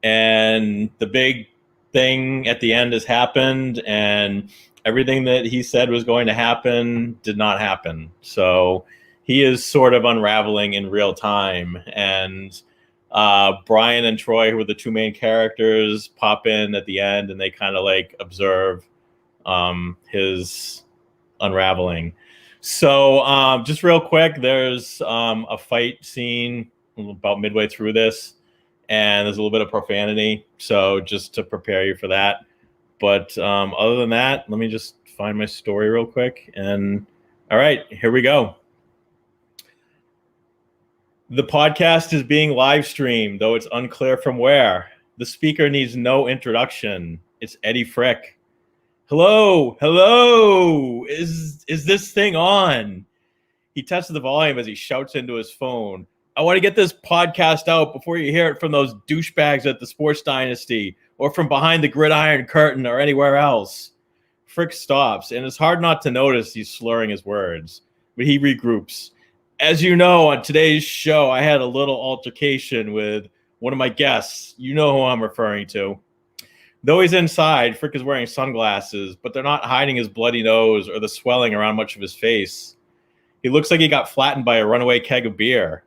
Speaker 7: And the big thing at the end has happened, and everything that he said was going to happen did not happen. So he is sort of unraveling in real time. And Brian and Troy, who are the two main characters, pop in at the end, and they kind of like observe his unraveling. So just real quick, there's a fight scene about midway through this, and there's a little bit of profanity, so just to prepare you for that. But other than that, let me just find my story real quick. And all right, here we go. The podcast is being live streamed, though it's unclear from where. The speaker needs no introduction. It's Eddie Frick. Hello. Is this thing on? He tests the volume as he shouts into his phone. I want to get this podcast out before you hear it from those douchebags at the Sports Dynasty or from behind the gridiron curtain or anywhere else. Frick stops, and it's hard not to notice he's slurring his words, but he regroups. As you know, on today's show, I had a little altercation with one of my guests. You know who I'm referring to. Though he's inside, Frick is wearing sunglasses, but they're not hiding his bloody nose or the swelling around much of his face. He looks like he got flattened by a runaway keg of beer.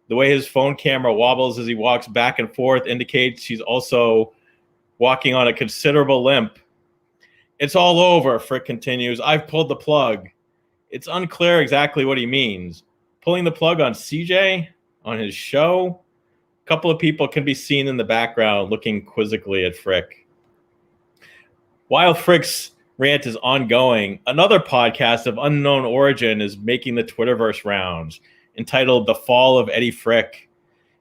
Speaker 7: The way his phone camera wobbles as he walks back and forth indicates he's also walking on a considerable limp. It's all over, Frick continues. I've pulled the plug. It's unclear exactly what he means. Pulling the plug on CJ? On his show? A couple of people can be seen in the background looking quizzically at Frick. While Frick's rant is ongoing, another podcast of unknown origin is making the Twitterverse rounds, entitled The Fall of Eddie Frick.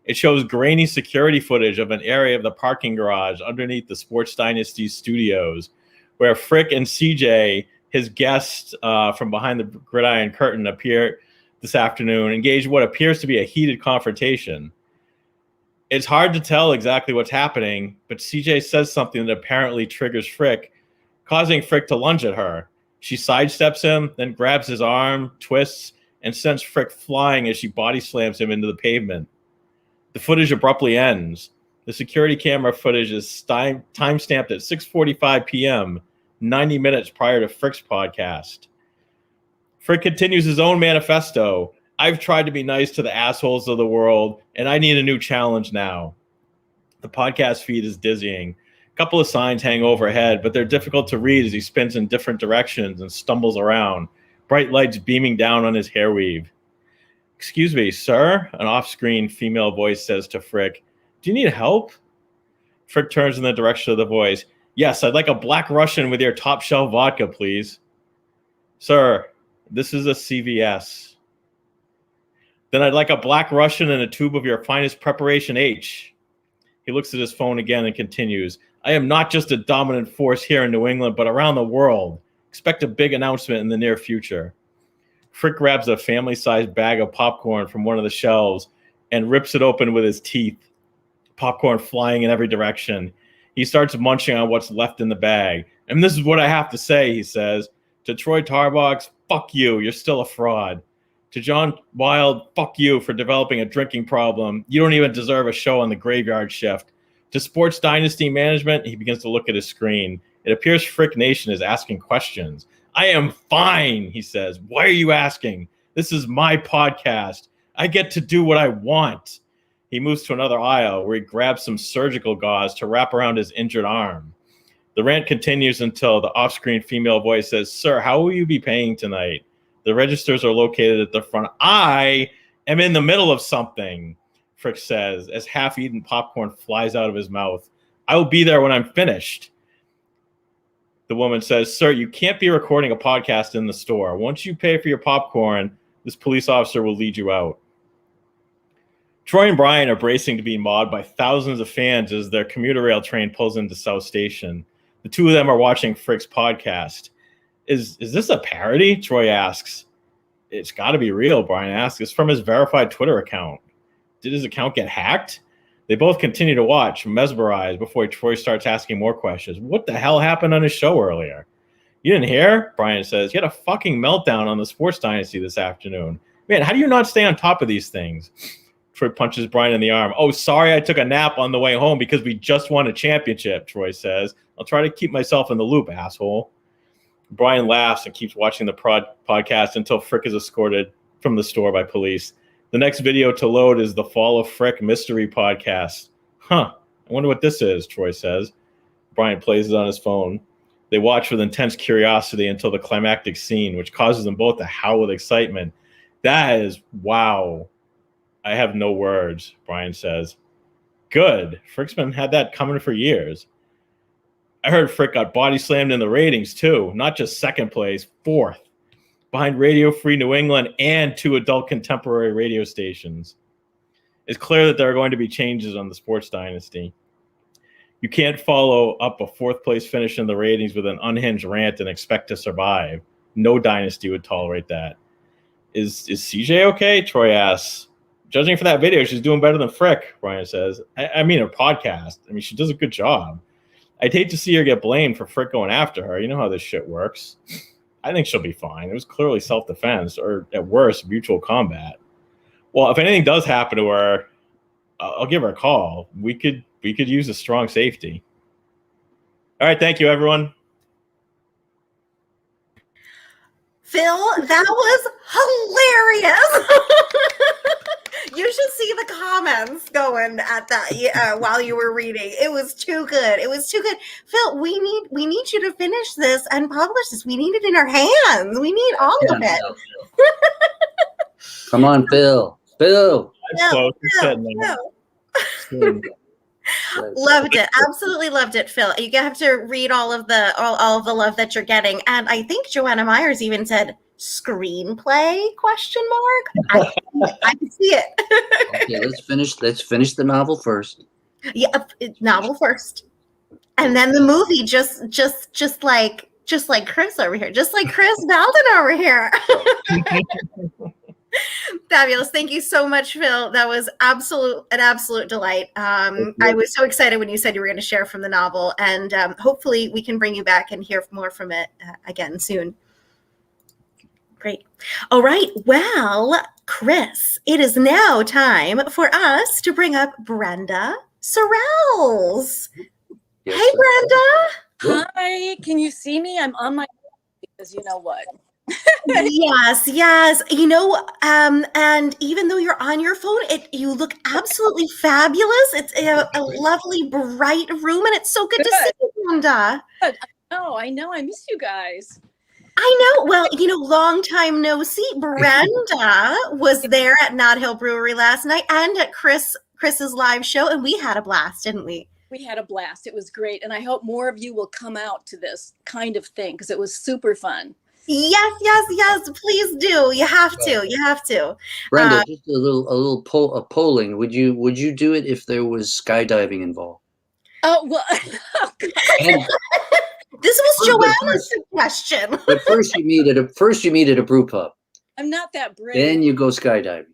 Speaker 7: It shows grainy security footage of an area of the parking garage underneath the Sports Dynasty studios, where Frick and CJ, his guests from behind the gridiron curtain, appear this afternoon, engage in what appears to be a heated confrontation. It's hard to tell exactly what's happening, but CJ says something that apparently triggers Frick, causing Frick to lunge at her. She sidesteps him, then grabs his arm, twists, and sends Frick flying as she body slams him into the pavement. The footage abruptly ends. The security camera footage is time-stamped at 6:45 p.m., 90 minutes prior to Frick's podcast. Frick continues his own manifesto. I've tried to be nice to the assholes of the world, and I need a new challenge now. The podcast feed is dizzying. A couple of signs hang overhead, but they're difficult to read as he spins in different directions and stumbles around, bright lights beaming down on his hair weave. Excuse me, sir, an off-screen female voice says to Frick. Do you need help? Frick turns in the direction of the voice. Yes, I'd like a Black Russian with your top shelf vodka, please. Sir, this is a CVS. Then I'd like a Black Russian and a tube of your finest Preparation H. He looks at his phone again and continues. I am not just a dominant force here in New England, but around the world. Expect a big announcement in the near future. Frick grabs a family-sized bag of popcorn from one of the shelves and rips it open with his teeth. Popcorn flying in every direction. He starts munching on what's left in the bag. And this is what I have to say, he says. To Troy Tarbox, fuck you. You're still a fraud. To John Wild, fuck you for developing a drinking problem. You don't even deserve a show on the graveyard shift. To Sports Dynasty Management, he begins to look at his screen. It appears Frick Nation is asking questions. I am fine, he says. Why are you asking? This is my podcast. I get to do what I want. He moves to another aisle where he grabs some surgical gauze to wrap around his injured arm. The rant continues until the off-screen female voice says, Sir, how will you be paying tonight? The registers are located at the front. I am in the middle of something, Frick says, as half-eaten popcorn flies out of his mouth. I will be there when I'm finished. The woman says, Sir, you can't be recording a podcast in the store. Once you pay for your popcorn, this police officer will lead you out. Troy and Brian are bracing to be mobbed by thousands of fans as their commuter rail train pulls into South Station. The two of them are watching Frick's podcast. Is this a parody? Troy asks. It's got to be real, Brian asks. It's from his verified Twitter account. Did his account get hacked? They both continue to watch, mesmerized, before Troy starts asking more questions. What the hell happened on his show earlier? You didn't hear? Brian says. He had a fucking meltdown on the Sports Dynasty this afternoon. Man, how do you not stay on top of these things? Troy punches Brian in the arm. Oh, sorry, I took a nap on the way home because we just won a championship, Troy says. I'll try to keep myself in the loop, asshole. Brian laughs and keeps watching the podcast until Frick is escorted from the store by police. The next video to load is the Fall of Frick Mystery Podcast. Huh, I wonder what this is, Troy says. Brian plays it on his phone. They watch with intense curiosity until the climactic scene, which causes them both to howl with excitement. That is, wow. I have no words, Brian says. Good. Frick's been had that coming for years. I heard Frick got body slammed in the ratings, too. Not just second place, fourth. Behind Radio Free New England and 2 adult contemporary radio stations. It's clear that there are going to be changes on the Sports Dynasty. You can't follow up a fourth place finish in the ratings with an unhinged rant and expect to survive. No dynasty would tolerate that. Is CJ okay? Troy asks. Judging for that video, she's doing better than Frick, Brian says. I mean, her podcast. I mean, she does a good job. I'd hate to see her get blamed for Frick going after her. You know how this shit works. I think she'll be fine. It was clearly self-defense, or at worst, mutual combat. Well, if anything does happen to her, I'll give her a call. We could use a strong safety. All right, thank you, everyone.
Speaker 1: Phil, that was hilarious. You should see the comments going at that while you were reading. It was too good. It was too good. Phil, we need you to finish this and publish this. We need it in our hands. We need all of it.
Speaker 2: Come on, Phil. Phil.
Speaker 1: Loved it. Absolutely loved it, Phil. You have to read all of the love that you're getting. And I think Joanna Myers even said screenplay ? I can see it.
Speaker 2: Okay, let's finish the novel first.
Speaker 1: Yeah, novel first. And then the movie just like Chris over here. Just like Chris Belden over here. Fabulous. Thank you so much, Phil. That was an absolute delight. I was so excited when you said you were going to share from the novel, and hopefully we can bring you back and hear more from it again soon. Great. All right. Well, Chris, it is now time for us to bring up Brenda Sorrells.
Speaker 2: Yes,
Speaker 1: Hey, Brenda.
Speaker 8: Hi, can you see me? I'm on my because you know what?
Speaker 1: Yes. You know, and even though you're on your phone, you look absolutely fabulous. It's a lovely, bright room, and it's so good to see you, Brenda.
Speaker 8: Good. I know. I miss you guys.
Speaker 1: I know. Well, you know, long time no see. Brenda was there at Knot Hill Brewery last night and at Chris's live show, and we had a blast, didn't we?
Speaker 8: We had a blast. It was great, and I hope more of you will come out to this kind of thing because it was super fun.
Speaker 1: Yes. Please do. You have to.
Speaker 2: Brenda, just a little polling. Would you do it if there was skydiving involved?
Speaker 8: Oh well.
Speaker 2: And,
Speaker 1: this was Joanna's suggestion.
Speaker 2: but first you meet at a brew pub.
Speaker 8: I'm not that brave.
Speaker 2: Then you go skydiving.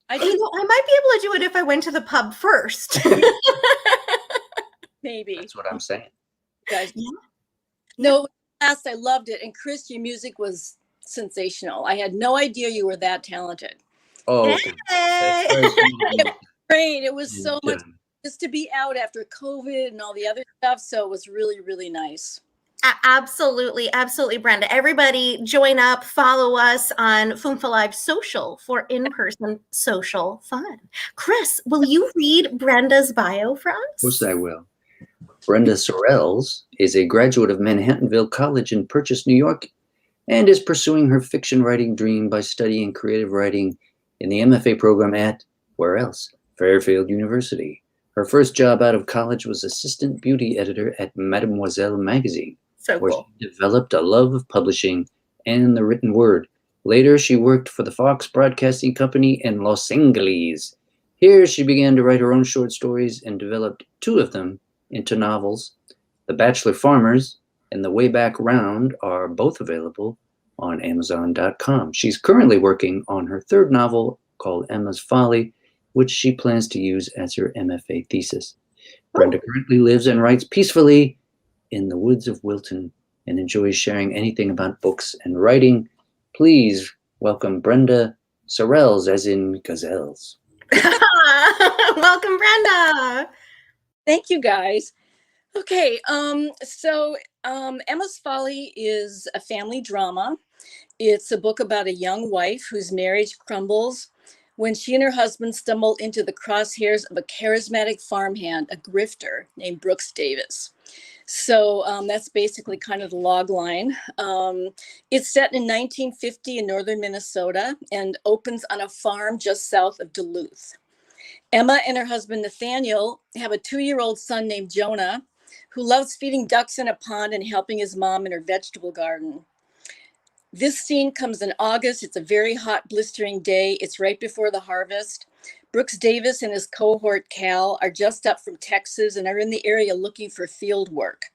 Speaker 1: I might be able to do it if I went to the pub first.
Speaker 8: Maybe.
Speaker 2: That's what I'm saying.
Speaker 8: Guys. Yeah. No, last I loved it, and Chris, your music was sensational. I had no idea you were that talented.
Speaker 2: Oh,
Speaker 1: hey.
Speaker 8: Great. It was so much just to be out after COVID and all the other stuff. So it was really, really nice.
Speaker 1: Absolutely, Brenda. Everybody join up, follow us on Fumfa Live Social for in-person social fun. Chris, will you read Brenda's bio for us?
Speaker 2: Of course I will. Brenda Sorrells is a graduate of Manhattanville College in Purchase, New York, and is pursuing her fiction writing dream by studying creative writing in the MFA program at, where else? Fairfield University. Her first job out of college was assistant beauty editor at Mademoiselle magazine, where she developed a love of publishing and the written word. Later, she worked for the Fox Broadcasting Company in Los Angeles. Here, she began to write her own short stories and developed 2 of them into novels. The Bachelor Farmers and The Way Back Round are both available on Amazon.com. She's currently working on her 3rd novel called Emma's Folly, which she plans to use as her MFA thesis. Brenda currently lives and writes peacefully in the woods of Wilton and enjoys sharing anything about books and writing. Please welcome Brenda Sorrells, as in gazelles.
Speaker 1: Welcome, Brenda.
Speaker 8: Thank you, guys. Okay, so Emma's Folly is a family drama. It's a book about a young wife whose marriage crumbles when she and her husband stumble into the crosshairs of a charismatic farmhand, a grifter named Brooks Davis. So that's basically kind of the log line. It's set in 1950 in northern Minnesota and opens on a farm just south of Duluth. Emma and her husband Nathaniel have a 2-year-old son named Jonah, who loves feeding ducks in a pond and helping his mom in her vegetable garden. This scene comes in August. It's a very hot, blistering day. It's right before the harvest. Brooks Davis and his cohort Cal are just up from Texas and are in the area looking for field work.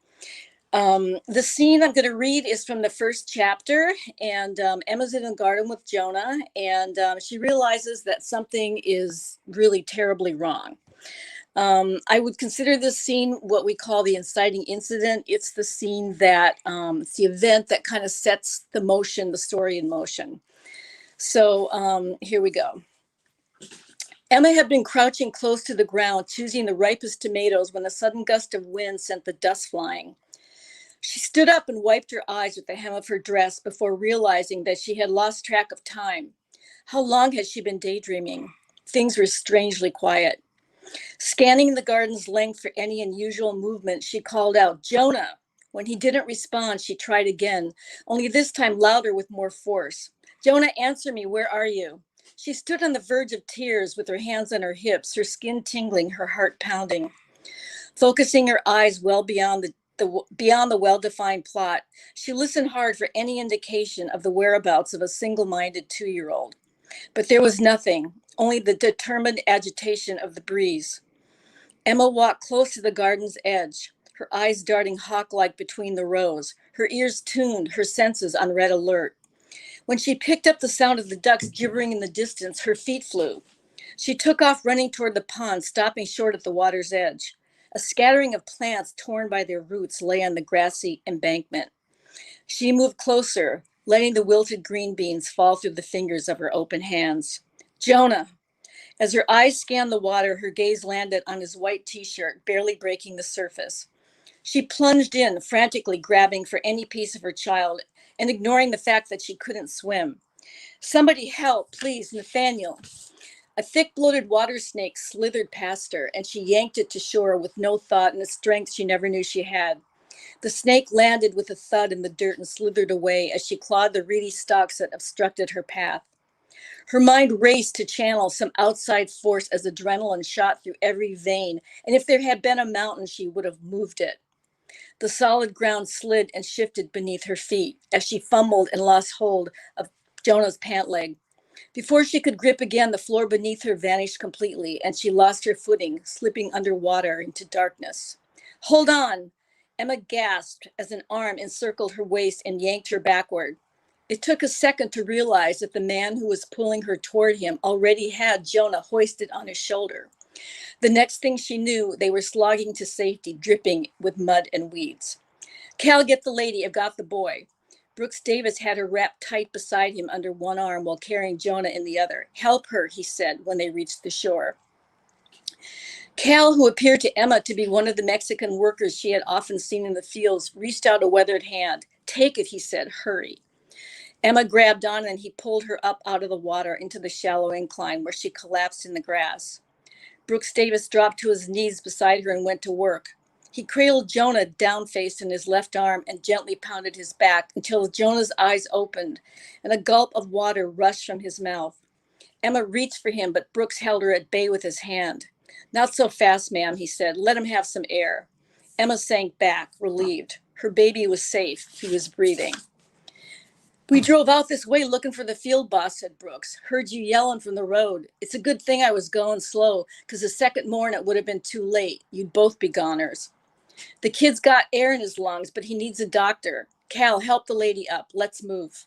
Speaker 8: The scene I'm going to read is from the first chapter, and Emma's in the garden with Jonah, and she realizes that something is really terribly wrong. I would consider this scene what we call the inciting incident. It's the scene that, it's the event that kind of sets the story in motion. So here we go. Emma had been crouching close to the ground, choosing the ripest tomatoes when a sudden gust of wind sent the dust flying. She stood up and wiped her eyes with the hem of her dress before realizing that she had lost track of time. How long had she been daydreaming? Things were strangely quiet. Scanning the garden's length for any unusual movement, she called out, "Jonah." When he didn't respond, she tried again, only this time louder with more force. "Jonah, answer me. Where are you?" She stood on the verge of tears with her hands on her hips, her skin tingling, her heart pounding. Focusing her eyes well beyond the well-defined plot, she listened hard for any indication of the whereabouts of a single-minded 2-year-old. But there was nothing, only the determined agitation of the breeze. Emma walked close to the garden's edge, her eyes darting hawk-like between the rows, her ears tuned, her senses on red alert. When she picked up the sound of the ducks gibbering in the distance, her feet flew. She took off running toward the pond, stopping short at the water's edge. A scattering of plants torn by their roots lay on the grassy embankment. She moved closer, letting the wilted green beans fall through the fingers of her open hands. Jonah! As her eyes scanned the water, her gaze landed on his white t-shirt, barely breaking the surface. She plunged in, frantically grabbing for any piece of her child and ignoring the fact that she couldn't swim. Somebody help, please, Nathaniel. A thick bloated water snake slithered past her, and she yanked it to shore with no thought and a strength she never knew she had. The snake landed with a thud in the dirt and slithered away as she clawed the reedy stalks that obstructed her path. Her mind raced to channel some outside force as adrenaline shot through every vein, and if there had been a mountain, she would have moved it. The solid ground slid and shifted beneath her feet as she fumbled and lost hold of Jonah's pant leg. Before she could grip again, the floor beneath her vanished completely, and she lost her footing, slipping underwater into darkness. Hold on! Emma gasped as an arm encircled her waist and yanked her backward. It took a second to realize that the man who was pulling her toward him already had Jonah hoisted on his shoulder. The next thing she knew, they were slogging to safety, dripping with mud and weeds. Cal, get the lady, I've got the boy. Brooks Davis had her wrapped tight beside him under one arm while carrying Jonah in the other. Help her, he said when they reached the shore. Cal, who appeared to Emma to be one of the Mexican workers she had often seen in the fields, reached out a weathered hand. Take it, he said, hurry. Emma grabbed on and he pulled her up out of the water into the shallow incline where she collapsed in the grass. Brooks Davis dropped to his knees beside her and went to work. He cradled Jonah down-faced in his left arm and gently pounded his back until Jonah's eyes opened and a gulp of water rushed from his mouth. Emma reached for him, but Brooks held her at bay with his hand. Not so fast, ma'am, he said. Let him have some air. Emma sank back, relieved. Her baby was safe. He was breathing. We drove out this way looking for the field boss, said Brooks. Heard you yelling from the road. It's a good thing I was going slow, because the second morning it would have been too late. You'd both be goners. The kid's got air in his lungs, but he needs a doctor. Cal, help the lady up. Let's move.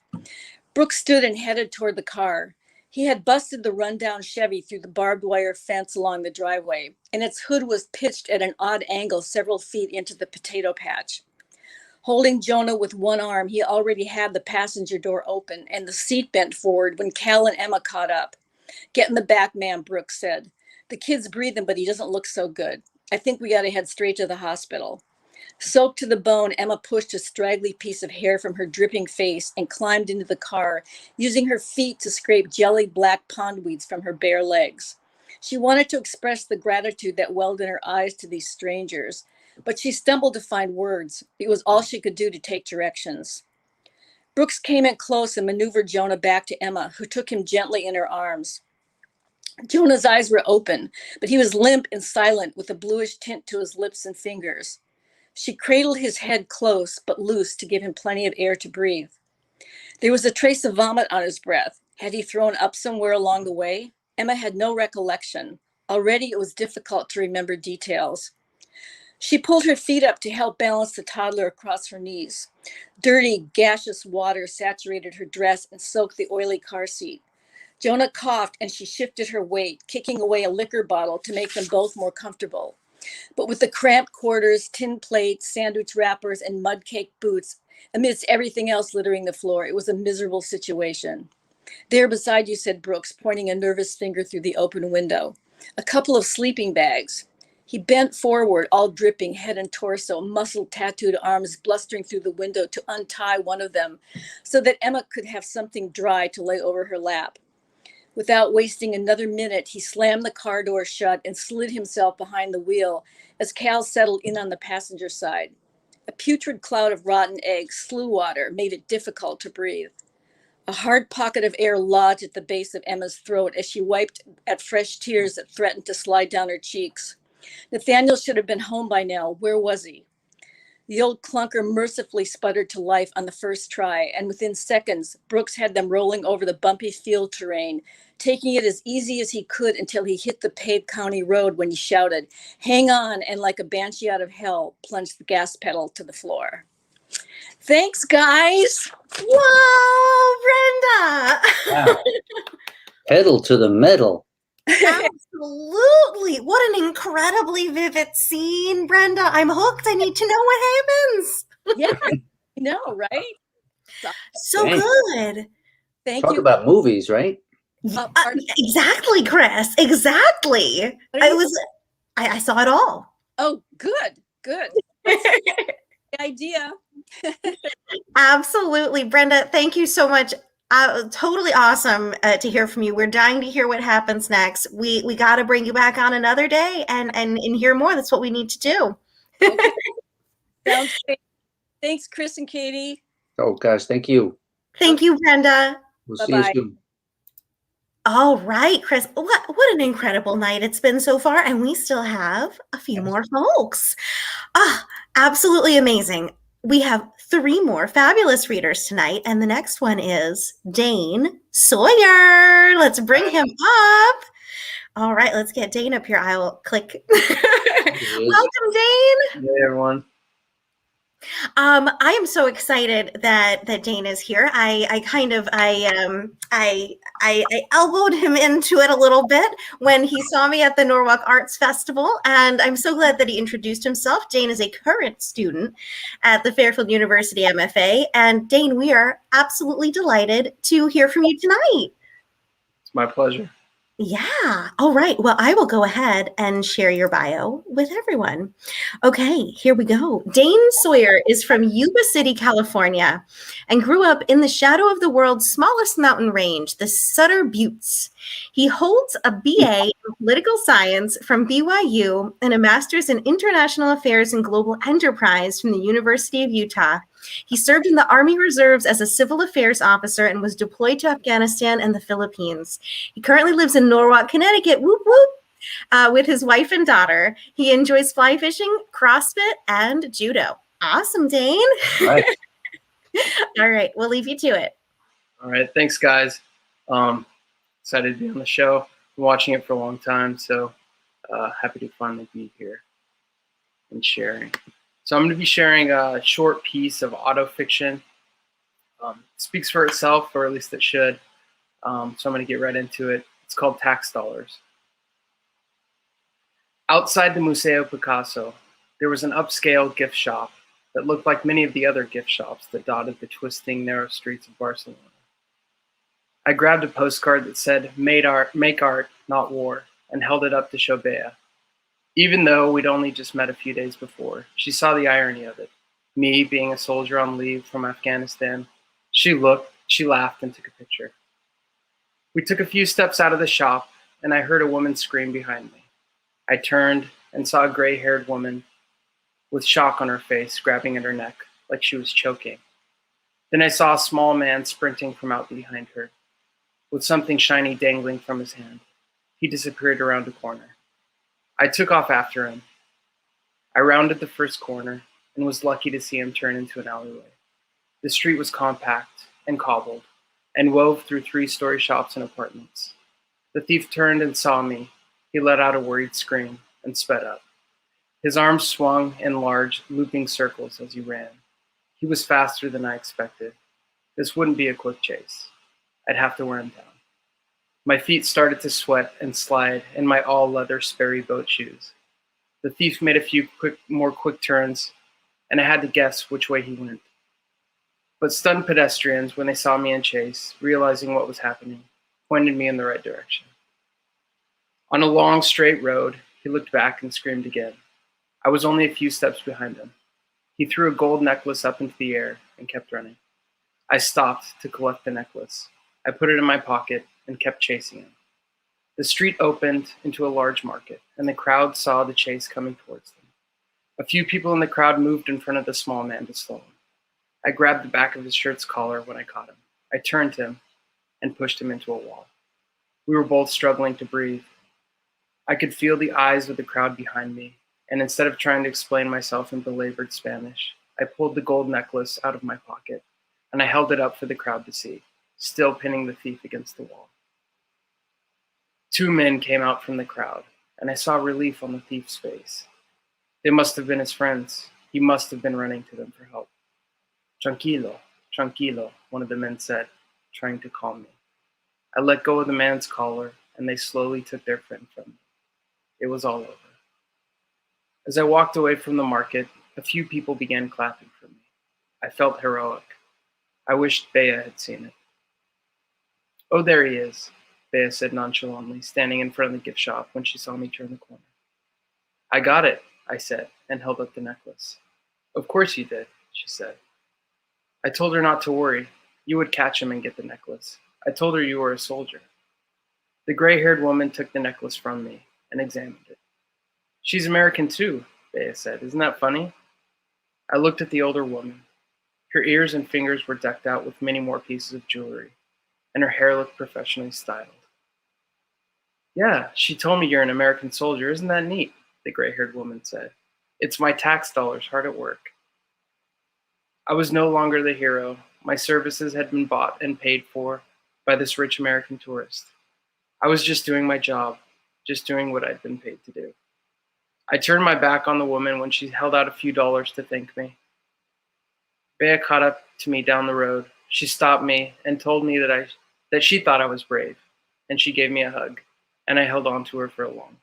Speaker 8: Brooks stood and headed toward the car. He had busted the rundown Chevy through the barbed wire fence along the driveway, and its hood was pitched at an odd angle several feet into the potato patch. Holding Jonah with one arm, he already had the passenger door open and the seat bent forward when Cal and Emma caught up. Get in the back, ma'am, Brooks said. The kid's breathing, but he doesn't look so good. I think we got to head straight to the hospital. Soaked to the bone, Emma pushed a straggly piece of hair from her dripping face and climbed into the car, using her feet to scrape jelly black pondweeds from her bare legs. She wanted to express the gratitude that welled in her eyes to these strangers, but she stumbled to find words. It was all she could do to take directions. Brooks came in close and maneuvered Jonah back to Emma, who took him gently in her arms. Jonah's eyes were open, but he was limp and silent with a bluish tint to his lips and fingers. She cradled his head close but loose to give him plenty of air to breathe. There was a trace of vomit on his breath. Had he thrown up somewhere along the way? Emma had no recollection. Already it was difficult to remember details. She pulled her feet up to help balance the toddler across her knees. Dirty, gaseous water saturated her dress and soaked the oily car seat. Jonah coughed and she shifted her weight, kicking away a liquor bottle to make them both more comfortable. But with the cramped quarters, tin plates, sandwich wrappers, and mud-caked boots, amidst everything else littering the floor, it was a miserable situation. There beside you, said Brooks, pointing a nervous finger through the open window. A couple of sleeping bags. He bent forward, all dripping, head and torso, muscle-tattooed arms blustering through the window to untie one of them so that Emma could have something dry to lay over her lap. Without wasting another minute, he slammed the car door shut and slid himself behind the wheel as Cal settled in on the passenger side. A putrid cloud of rotten eggs, slue water, made it difficult to breathe. A hard pocket of air lodged at the base of Emma's throat as she wiped at fresh tears that threatened to slide down her cheeks. Nathaniel should have been home by now. Where was he? The old clunker mercifully sputtered to life on the first try, and within seconds, Brooks had them rolling over the bumpy field terrain, taking it as easy as he could until he hit the paved county road when he shouted, "Hang on," and like a banshee out of hell, plunged the gas pedal to the floor. Thanks, guys.
Speaker 1: Whoa, Brenda!
Speaker 2: Wow. Pedal to the metal.
Speaker 1: Absolutely. What an incredibly vivid scene, Brenda. I'm hooked. I need to know what happens.
Speaker 8: Yeah, I know, right?
Speaker 1: So
Speaker 2: Dang.
Speaker 1: good.
Speaker 8: Thank
Speaker 2: Talk
Speaker 8: you.
Speaker 2: about movies, right?
Speaker 8: Pardon?
Speaker 1: Exactly, Chris. Exactly.
Speaker 8: What are you-
Speaker 1: I saw it all.
Speaker 8: Oh, good. That's the idea.
Speaker 1: Absolutely. Brenda, thank you so much. Totally awesome to hear from you. We're dying to hear what happens next. We got to bring you back on another day and hear more. That's what we need to do.
Speaker 8: Okay. Sounds great. Thanks, Chris and Katie.
Speaker 2: Oh, gosh, thank you.
Speaker 1: Thank you, Brenda.
Speaker 2: We'll see you
Speaker 8: Bye-bye.
Speaker 2: soon.
Speaker 1: All right, Chris. What an incredible night it's been so far, and we still have a few more folks. Absolutely amazing. We have 3 more fabulous readers tonight, and the next one is Dane Sawyer. Let's bring him up. All right, let's get Dane up here. I will click. Welcome, Dane.
Speaker 9: Hey, everyone.
Speaker 1: I am so excited that Dane is here. I elbowed him into it a little bit when he saw me at the Norwalk Arts Festival, and I'm so glad that he introduced himself. Dane is a current student at the Fairfield University MFA, and Dane, we are absolutely delighted to hear from you tonight.
Speaker 9: It's my pleasure.
Speaker 1: Yeah. All right. Well, I will go ahead and share your bio with everyone. Okay, here we go. Dane Sawyer is from Yuba City, California, and grew up in the shadow of the world's smallest mountain range, the Sutter Buttes. He holds a BA in political science from BYU and a master's in international affairs and global enterprise from the University of Utah. He served in the Army Reserves as a civil affairs officer and was deployed to Afghanistan and the Philippines. He currently lives in Norwalk, Connecticut, whoop, whoop, with his wife and daughter. He enjoys fly fishing, CrossFit, and judo. Awesome, Dane.
Speaker 2: Right.
Speaker 1: All right, we'll leave you to it.
Speaker 9: All right. Thanks, guys. Excited to be on the show. Been watching it for a long time, so happy to finally be here and sharing. So I'm going to be sharing a short piece of autofiction. It speaks for itself, or at least it should. So I'm going to get right into it. It's called Tax Dollars. Outside the Museo Picasso, there was an upscale gift shop that looked like many of the other gift shops that dotted the twisting, narrow streets of Barcelona. I grabbed a postcard that said, make art, not war, and held it up to show Bea. Even though we'd only just met a few days before, she saw the irony of it. Me being a soldier on leave from Afghanistan, she looked, she laughed, and took a picture. We took a few steps out of the shop, and I heard a woman scream behind me. I turned and saw a gray-haired woman with shock on her face, grabbing at her neck like she was choking. Then I saw a small man sprinting from out behind her, with something shiny dangling from his hand. He disappeared around a corner. I took off after him. I rounded the first corner and was lucky to see him turn into an alleyway. The street was compact and cobbled and wove through 3-story shops and apartments. The thief turned and saw me. He let out a worried scream and sped up. His arms swung in large, looping circles as he ran. He was faster than I expected. This wouldn't be a quick chase. I'd have to wear him down. My feet started to sweat and slide in my all-leather Sperry boat shoes. The thief made a few more quick turns, and I had to guess which way he went. But stunned pedestrians, when they saw me in chase, realizing what was happening, pointed me in the right direction. On a long, straight road, he looked back and screamed again. I was only a few steps behind him. He threw a gold necklace up into the air and kept running. I stopped to collect the necklace. I put it in my pocket and kept chasing him. The street opened into a large market, and the crowd saw the chase coming towards them. A few people in the crowd moved in front of the small man to slow him. I grabbed the back of his shirt's collar when I caught him. I turned him and pushed him into a wall. We were both struggling to breathe. I could feel the eyes of the crowd behind me, and instead of trying to explain myself in belabored Spanish, I pulled the gold necklace out of my pocket, and I held it up for the crowd to see, still pinning the thief against the wall. 2 men came out from the crowd, and I saw relief on the thief's face. They must have been his friends. He must have been running to them for help. Tranquilo, tranquilo, one of the men said, trying to calm me. I let go of the man's collar, and they slowly took their friend from me. It was all over. As I walked away from the market, a few people began clapping for me. I felt heroic. I wished Bea had seen it. Oh, there he is, Bea said nonchalantly, standing in front of the gift shop when she saw me turn the corner. I got it, I said, and held up the necklace. Of course you did, she said. I told her not to worry. You would catch him and get the necklace. I told her you were a soldier. The gray-haired woman took the necklace from me and examined it. She's American too, Bea said. Isn't that funny? I looked at the older woman. Her ears and fingers were decked out with many more pieces of jewelry, and her hair looked professionally styled. Yeah, she told me you're an American soldier. Isn't that neat? The gray-haired woman said. It's my tax dollars hard at work. I was no longer the hero. My services had been bought and paid for by this rich American tourist. I was just doing my job, just doing what I'd been paid to do. I turned my back on the woman when she held out a few dollars to thank me. Bea caught up to me down the road. She stopped me and told me that she thought I was brave, and she gave me a hug, and I held on to her for a long time.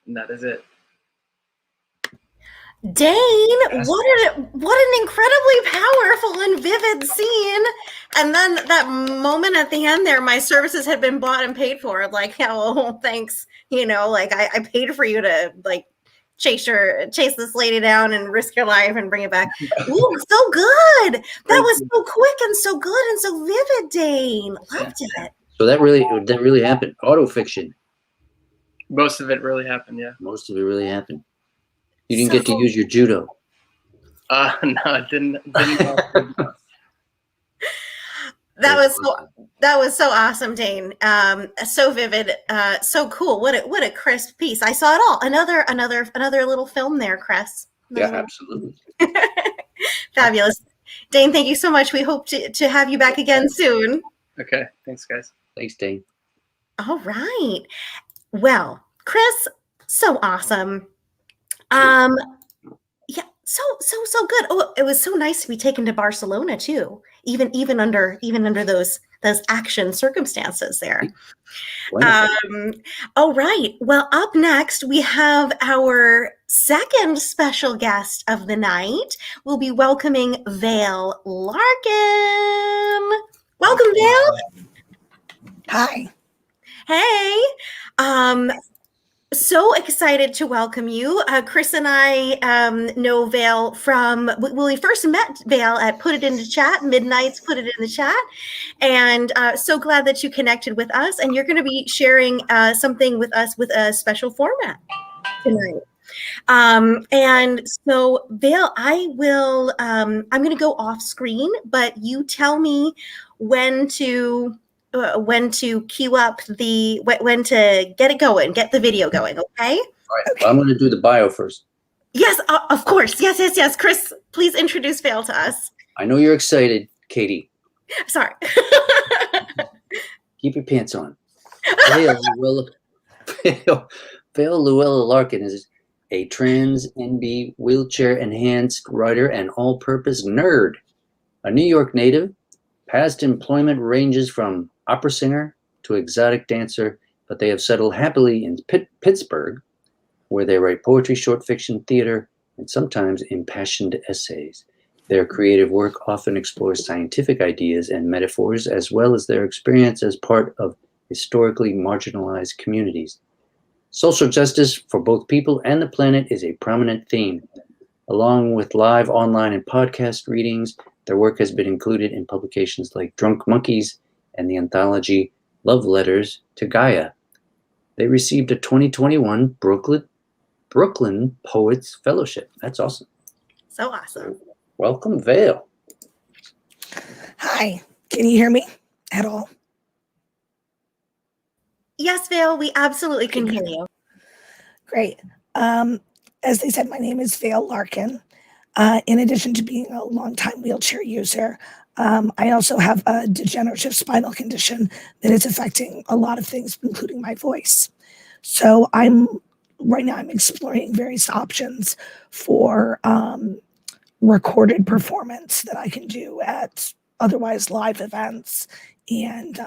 Speaker 9: And that is it.
Speaker 1: Dane, what an incredibly powerful and vivid scene. And then that moment at the end there, my services had been bought and paid for. Like, yeah, well, thanks. You know, like I paid for you to like chase this lady down and risk your life and bring it back. Ooh, so good. That was so quick and so good and so vivid, Dane. Loved it.
Speaker 2: So that really happened. Autofiction.
Speaker 9: Most of it really happened, yeah.
Speaker 2: Most of it really happened. You didn't get to use your judo.
Speaker 9: No, it didn't.
Speaker 1: That was so awesome, Dane. So vivid, so cool. What a crisp piece. I saw it all. Another little film there, Chris.
Speaker 2: Yeah, absolutely.
Speaker 1: Fabulous. Dane, thank you so much. We hope to have you back again soon.
Speaker 9: Okay, thanks, guys.
Speaker 2: Thanks, Dane.
Speaker 1: All right. Well, Chris, so awesome. Yeah, so good. Oh, it was so nice to be taken to Barcelona too. Even under those action circumstances there. All right. Well, up next we have our second special guest of the night. We'll be welcoming Vale Larkin. Welcome, Vale.
Speaker 10: Hi.
Speaker 1: Hey. So excited to welcome you. Chris and I know Vale from, we first met Vale at Put It in the Chat, Midnight's Put It in the Chat. And so glad that you connected with us. And you're going to be sharing something with us with a special format tonight. And so Vale, I'm going to go off screen, but you tell me when to queue up when to get it going, get the video going. Okay.
Speaker 2: All right. Well, I'm going to do the bio first.
Speaker 1: Yes, of course. Yes. Chris, please introduce Vale to us.
Speaker 2: I know you're excited, Katie.
Speaker 1: Sorry.
Speaker 2: Keep your pants on. Vale Luella Larkin is a trans NB wheelchair-enhanced writer and all-purpose nerd. A New York native, past employment ranges from opera singer to exotic dancer, but they have settled happily in Pittsburgh, where they write poetry, short fiction, theater, and sometimes impassioned essays. Their creative work often explores scientific ideas and metaphors, as well as their experience as part of historically marginalized communities. Social justice for both people and the planet is a prominent theme. Along with live, online, and podcast readings, their work has been included in publications like Drunk Monkeys and the anthology Love Letters to Gaia. They received a 2021 Brooklyn Poets Fellowship. That's awesome.
Speaker 1: So awesome.
Speaker 2: Welcome, Vale.
Speaker 10: Hi. Can you hear me at all?
Speaker 1: Yes, Vale, we absolutely can hear you.
Speaker 10: Great. As they said, my name is Vale Larkin. In addition to being a longtime wheelchair user, I also have a degenerative spinal condition that is affecting a lot of things, including my voice. So right now I'm exploring various options for recorded performance that I can do at otherwise live events, and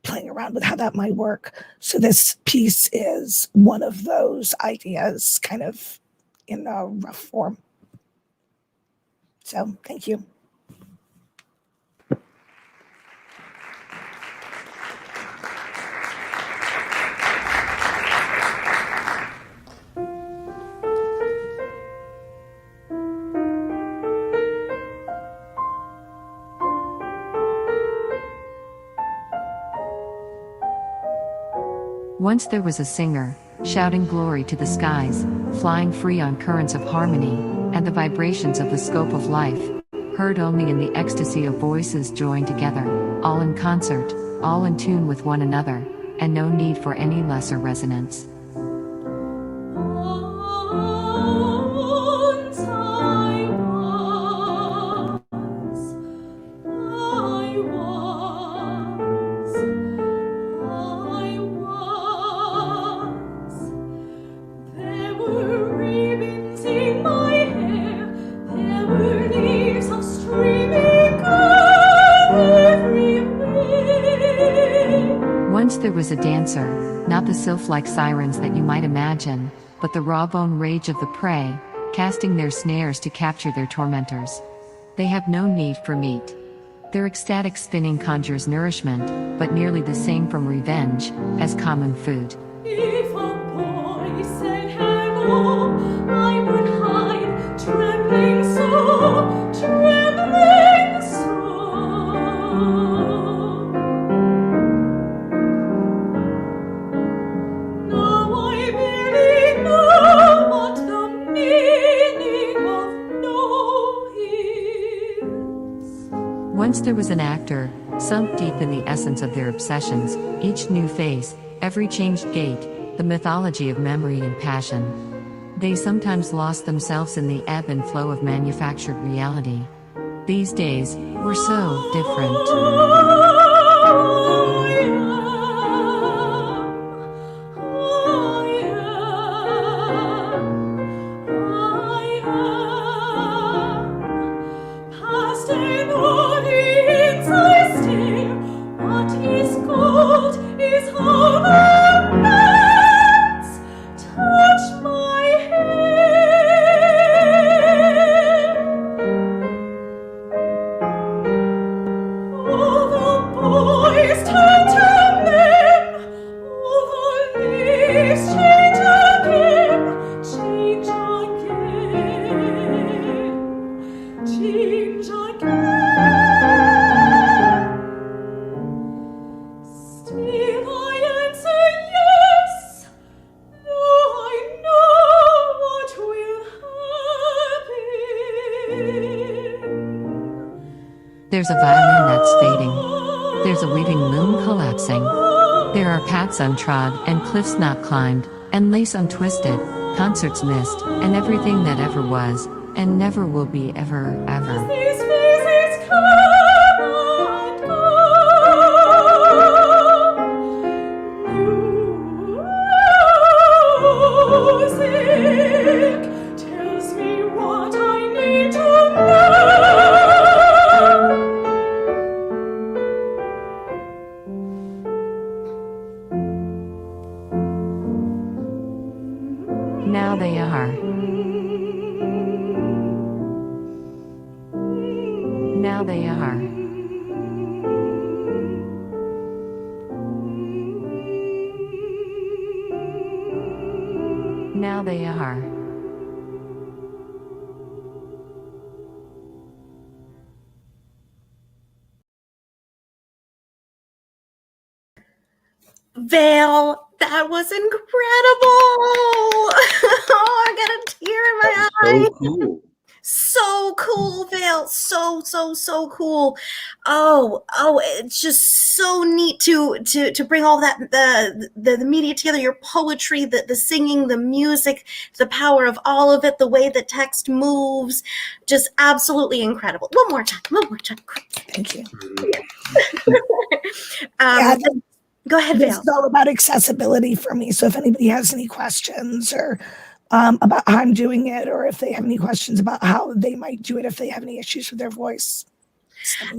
Speaker 10: playing around with how that might work. So this piece is one of those ideas, kind of in a rough form. So thank you.
Speaker 11: Once there was a singer, shouting glory to the skies, flying free on currents of harmony, and the vibrations of the scope of life, heard only in the ecstasy of voices joined together, all in concert, all in tune with one another, and no need for any lesser resonance. Once there was a dancer, not the sylph-like sirens that you might imagine, but the raw-bone rage of the prey, casting their snares to capture their tormentors. They have no need for meat. Their ecstatic spinning conjures nourishment, but nearly the same from revenge, as common food.
Speaker 12: If a boy said hello, I would hide, trembling so, trembling so. Now I barely know what the meaning of no is.
Speaker 11: Once there was an actor, sunk deep in the essence of their obsessions, each new face, every changed gait, the mythology of memory and passion. They sometimes lost themselves in the ebb and flow of manufactured reality. These days were so different.
Speaker 12: Past and audience I stare, what is gold is hollow nuts, touch my hair. All the boys turn to men, all the leaves change again, change again, change again. Still I answer yes, though I know what will happen.
Speaker 11: There's a violin that's fading. There's a weaving loom collapsing. There are paths untrod and cliffs not climbed, and lace untwisted, concerts missed, and everything that ever was, and never will be ever, ever.
Speaker 12: These phases come and go. Music tells me what I need to know.
Speaker 11: Now they are. Now they are. Now they are.
Speaker 1: Vale, that was incredible. Oh, I got a tear in my eye.
Speaker 2: So cool.
Speaker 1: So cool, Vale. So cool. Oh, it's just so neat to bring all that the media together, your poetry, the singing, the music, the power of all of it, the way the text moves, just absolutely incredible. One more time.
Speaker 10: Thank you.
Speaker 1: Go ahead,
Speaker 10: This
Speaker 1: Vale.
Speaker 10: is all about accessibility for me. So if anybody has any questions or about how I'm doing it, or if they have any questions about how they might do it, if they have any issues with their voice.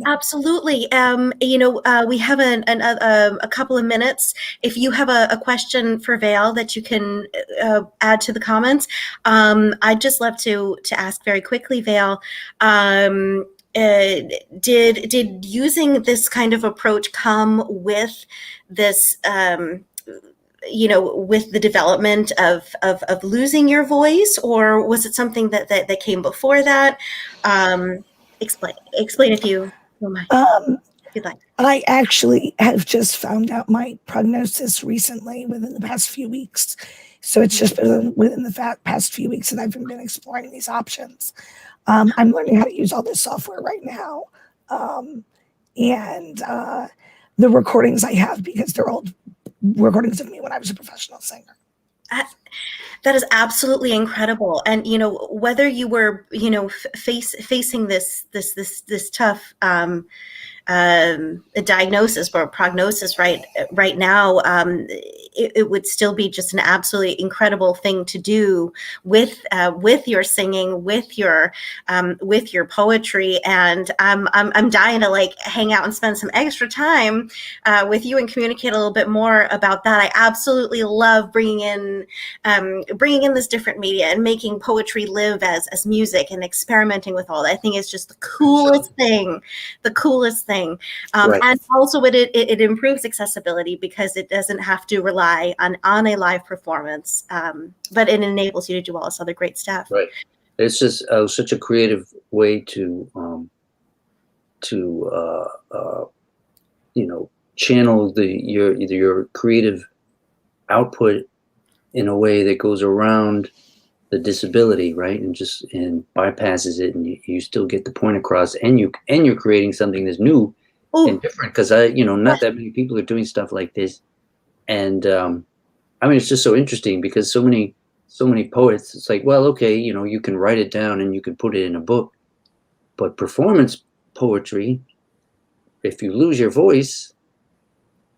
Speaker 1: Absolutely. We have a couple of minutes. If you have a question for Vale that you can add to the comments, I'd just love to ask very quickly, Vale. Did using this kind of approach come with this? With the development of losing your voice, or was it something that came before that? Explain if you don't mind. If you'd like.
Speaker 10: I actually have just found out my prognosis recently within the past few weeks. So it's just been within the past few weeks that I've been exploring these options. I'm learning how to use all this software right now. And the recordings I have, because they're old recordings of me when I was a professional singer.
Speaker 1: That is absolutely incredible. And whether you were facing this tough diagnosis or prognosis right now, it would still be just an absolutely incredible thing to do with your singing, with your poetry. And I'm dying to hang out and spend some extra time with you and communicate a little bit more about that. I absolutely love bringing in this different media and making poetry live as music and experimenting with all that. I think it's just the coolest thing. Right. And also it improves accessibility because it doesn't have to rely on a live performance, but it enables you to do all this other great stuff.
Speaker 2: Right. It's just such a creative way to channel your creative output in a way that goes around the disability, right, and bypasses it, and you still get the point across, and you're creating something that's new and different, because not that many people are doing stuff like this. And it's just so interesting because so many poets, it's like, well, okay, you can write it down and you can put it in a book, but performance poetry, if you lose your voice,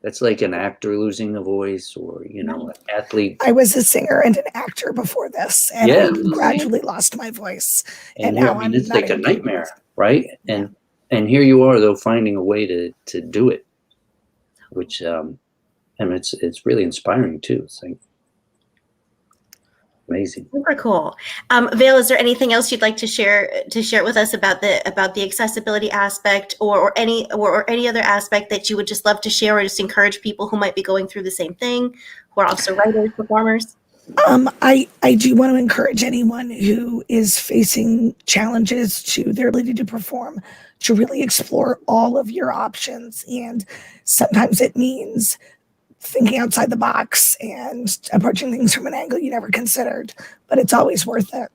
Speaker 2: that's like an actor losing a voice, or an athlete.
Speaker 10: I was a singer and an actor before this, and I gradually lost my voice. And now
Speaker 2: it's like a nightmare, right? Yeah. And here you are, though, finding a way to do it, which it's really inspiring too. It's like amazing.
Speaker 1: Super cool. Vale, is there anything else you'd like to share with us about the accessibility aspect, or any other aspect that you would just love to share, or just encourage people who might be going through the same thing, who are also writers, performers?
Speaker 10: I do want to encourage anyone who is facing challenges to their ability to perform to really explore all of your options. And sometimes it means thinking outside the box and approaching things from an angle you never considered, but it's always worth it.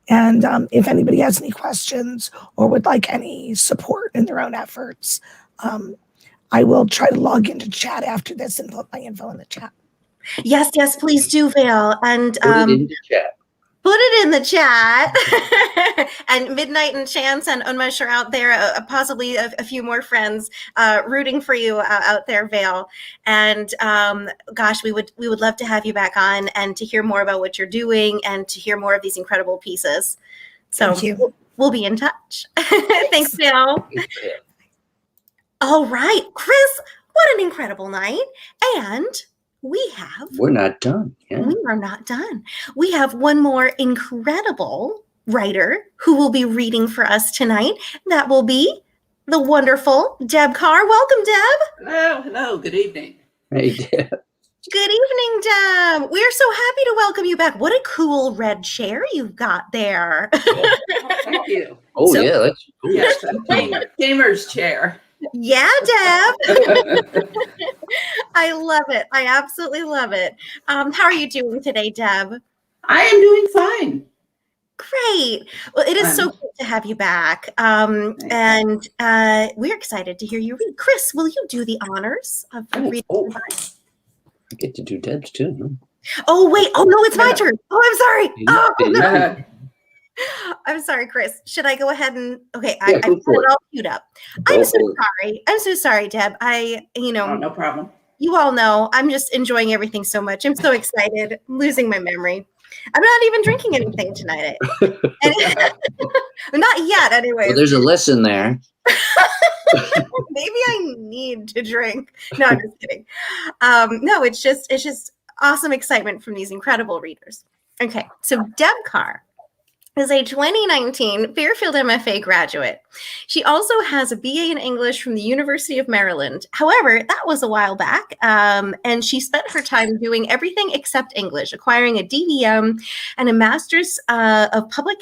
Speaker 10: And if anybody has any questions or would like any support in their own efforts, I will try to log into chat after this and put my info in the chat.
Speaker 1: Yes, please do, Vale. And
Speaker 2: put it in the chat.
Speaker 1: Put it in the chat. And Midnight and Chance and Unmesh are out there, possibly a few more friends rooting for you out there, Vale. And gosh, we would love to have you back on and to hear more about what you're doing and to hear more of these incredible pieces. So we'll be in touch. Thanks, Vale. All right, Chris, what an incredible night. And we're
Speaker 2: not done. Yeah.
Speaker 1: We are not done. We have one more incredible writer who will be reading for us tonight. That will be the wonderful Deb Carr. Welcome, Deb.
Speaker 13: Hello. Good evening.
Speaker 2: Hey, Deb.
Speaker 1: Good evening, Deb. We are so happy to welcome you back. What a cool red chair you've got there.
Speaker 13: Thank you.
Speaker 2: Yeah, that's cool.
Speaker 13: Yes, gamer's chair.
Speaker 1: Yeah, Deb. I love it. I absolutely love it. How are you doing today, Deb?
Speaker 13: I am doing fine.
Speaker 1: Great. Well, it is so good to have you back. And we're excited to hear you read. Chris, will you do the honors of reading?
Speaker 2: I get to do Deb's too. Huh?
Speaker 1: Oh, wait. Oh, no, it's my turn. Oh, I'm sorry. Oh, no. I'm sorry, Chris. Should I go ahead and I put it all queued up. I'm so sorry, Deb.
Speaker 13: No problem.
Speaker 1: You all know I'm just enjoying everything so much. I'm so excited. I'm losing my memory. I'm not even drinking anything tonight. Not yet, anyways.
Speaker 2: Well, there's a lesson there.
Speaker 1: Maybe I need to drink. No, I'm just kidding. No, it's just awesome excitement from these incredible readers. Okay, so Deb Carr is a 2019 Fairfield MFA graduate. She also has a BA in English from the University of Maryland. However, that was a while back, and she spent her time doing everything except English, acquiring a DVM and a Master's of Public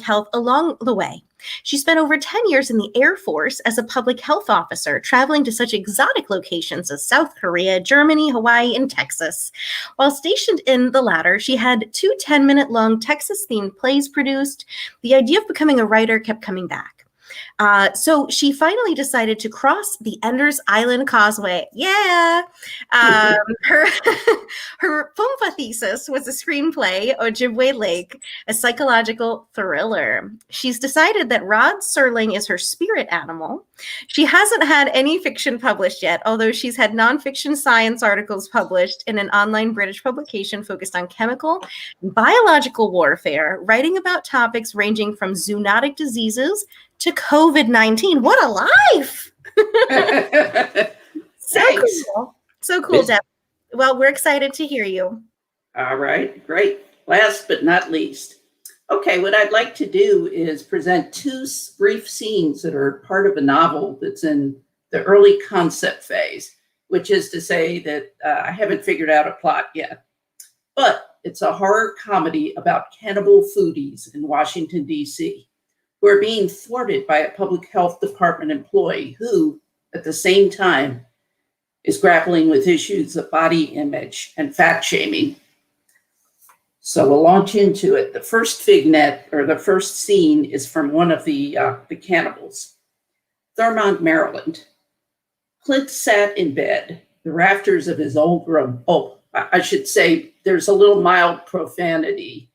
Speaker 1: Health along the way. She spent over 10 years in the Air Force as a public health officer, traveling to such exotic locations as South Korea, Germany, Hawaii, and Texas. While stationed in the latter, she had 2 10-minute-long Texas-themed plays produced. The idea of becoming a writer kept coming back. So she finally decided to cross the Enders Island Causeway. Yeah. Her Fumfa thesis was a screenplay, Ojibwe Lake, a psychological thriller. She's decided that Rod Serling is her spirit animal. She hasn't had any fiction published yet, although she's had nonfiction science articles published in an online British publication focused on chemical and biological warfare, writing about topics ranging from zoonotic diseases to COVID-19. What a life! So cool, Deb. Well, we're excited to hear you.
Speaker 13: All right, great. Last but not least. Okay, what I'd like to do is present 2 brief scenes that are part of a novel that's in the early concept phase, which is to say that I haven't figured out a plot yet. But it's a horror comedy about cannibal foodies in Washington, D.C., who are being thwarted by a public health department employee who, at the same time, is grappling with issues of body image and fat shaming. So we'll launch into it. The first vignette, or the first scene, is from one of the cannibals. Thurmont, Maryland. Clint sat in bed, the rafters of his old room. Oh, I should say there's a little mild profanity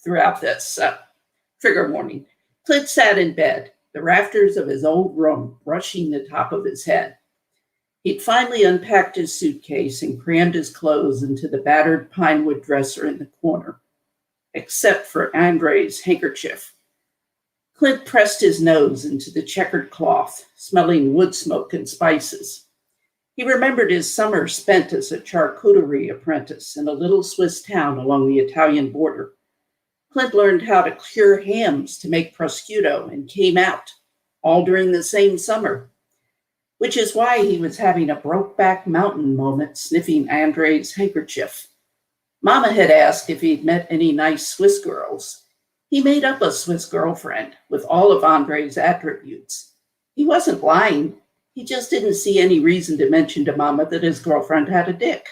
Speaker 13: throughout this trigger warning. Clint sat in bed, the rafters of his old room brushing the top of his head. He'd finally unpacked his suitcase and crammed his clothes into the battered pine wood dresser in the corner, except for Andre's handkerchief. Clint pressed his nose into the checkered cloth, smelling wood smoke and spices. He remembered his summer spent as a charcuterie apprentice in a little Swiss town along the Italian border. Clint learned how to cure hams to make prosciutto and came out, all during the same summer, which is why he was having a Brokeback Mountain moment sniffing Andre's handkerchief. Mama had asked if he'd met any nice Swiss girls. He made up a Swiss girlfriend with all of Andre's attributes. He wasn't lying. He just didn't see any reason to mention to Mama that his girlfriend had a dick.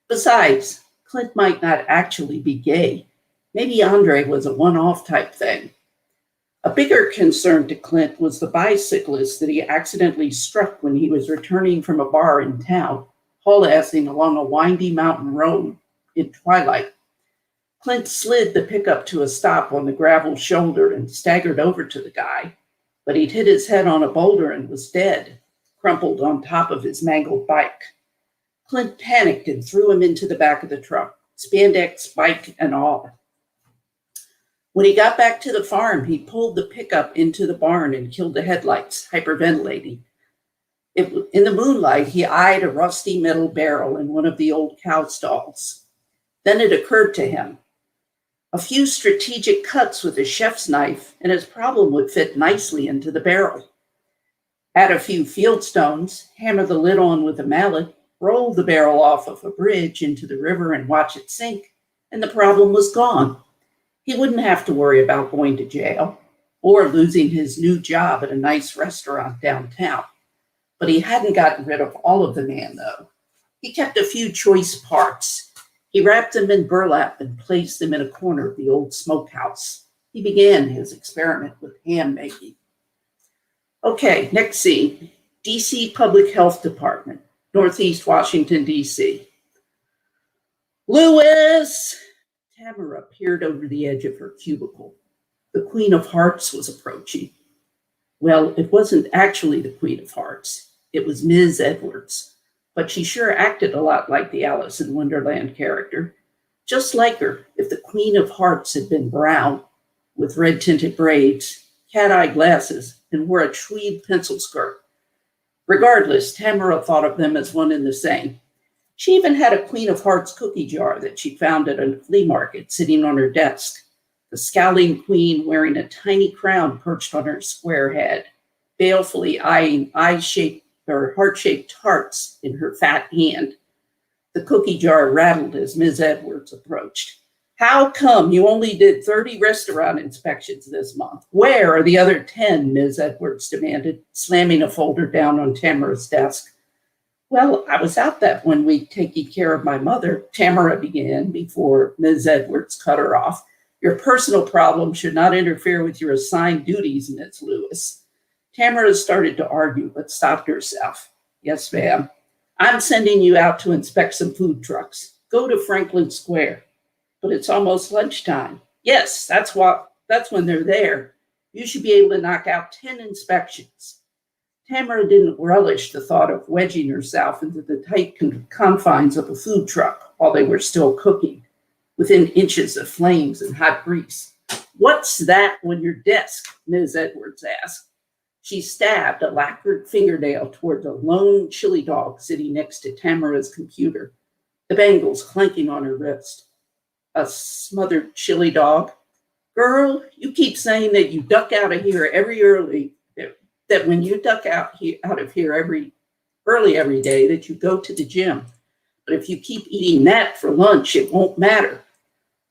Speaker 13: Besides, Clint might not actually be gay. Maybe Andre was a one-off type thing. A bigger concern to Clint was the bicyclist that he accidentally struck when he was returning from a bar in town, haul-assing along a windy mountain road in twilight. Clint slid the pickup to a stop on the gravel shoulder and staggered over to the guy, but he'd hit his head on a boulder and was dead, crumpled on top of his mangled bike. Clint panicked and threw him into the back of the truck, spandex bike and all. When he got back to the farm, he pulled the pickup into the barn and killed the headlights, hyperventilating. In the moonlight, he eyed a rusty metal barrel in one of the old cow stalls. Then it occurred to him. A few strategic cuts with a chef's knife, and his problem would fit nicely into the barrel. Add a few field stones, hammer the lid on with a mallet, roll the barrel off of a bridge into the river and watch it sink, and the problem was gone. He wouldn't have to worry about going to jail or losing his new job at a nice restaurant downtown. But he hadn't gotten rid of all of the man, though. He kept a few choice parts. He wrapped them in burlap and placed them in a corner of the old smokehouse. He began his experiment with ham making. Okay, next scene. D.C. Public Health Department, Northeast Washington, D.C. Lewis! Tamara peered over the edge of her cubicle. The Queen of Hearts was approaching. Well, it wasn't actually the Queen of Hearts. It was Ms. Edwards. But she sure acted a lot like the Alice in Wonderland character. just like her if the Queen of Hearts had been brown, with red-tinted braids, cat-eye glasses, and wore a tweed pencil skirt. Regardless, Tamara thought of them as one and the same. She even had a Queen of Hearts cookie jar that she found at a flea market sitting on her desk, the scowling queen wearing a tiny crown perched on her square head, balefully eyeing eye-shaped or heart-shaped tarts in her fat hand. The cookie jar rattled as Ms. Edwards approached. How come you only did 30 restaurant inspections this month? Where are the other 10, Ms. Edwards demanded, slamming a folder down on Tamara's desk. Well, I was out that one week taking care of my mother, Tamara began before Ms. Edwards cut her off. Your personal problems should not interfere with your assigned duties, Ms. Lewis. Tamara started to argue, but stopped herself. Yes, ma'am. I'm sending you out to inspect some food trucks. Go to Franklin Square. But it's almost lunchtime. Yes, that's when they're there. You should be able to knock out 10 inspections. Tamara didn't relish the thought of wedging herself into the tight confines of a food truck while they were still cooking, within inches of flames and hot grease. What's that on your desk? Ms. Edwards asked. She stabbed a lacquered fingernail toward the lone chili dog sitting next to Tamara's computer, the bangles clanking on her wrist. A smothered chili dog? Girl, you keep saying that you duck out of here that when you duck out of here early every day, that you go to the gym. But if you keep eating that for lunch, it won't matter.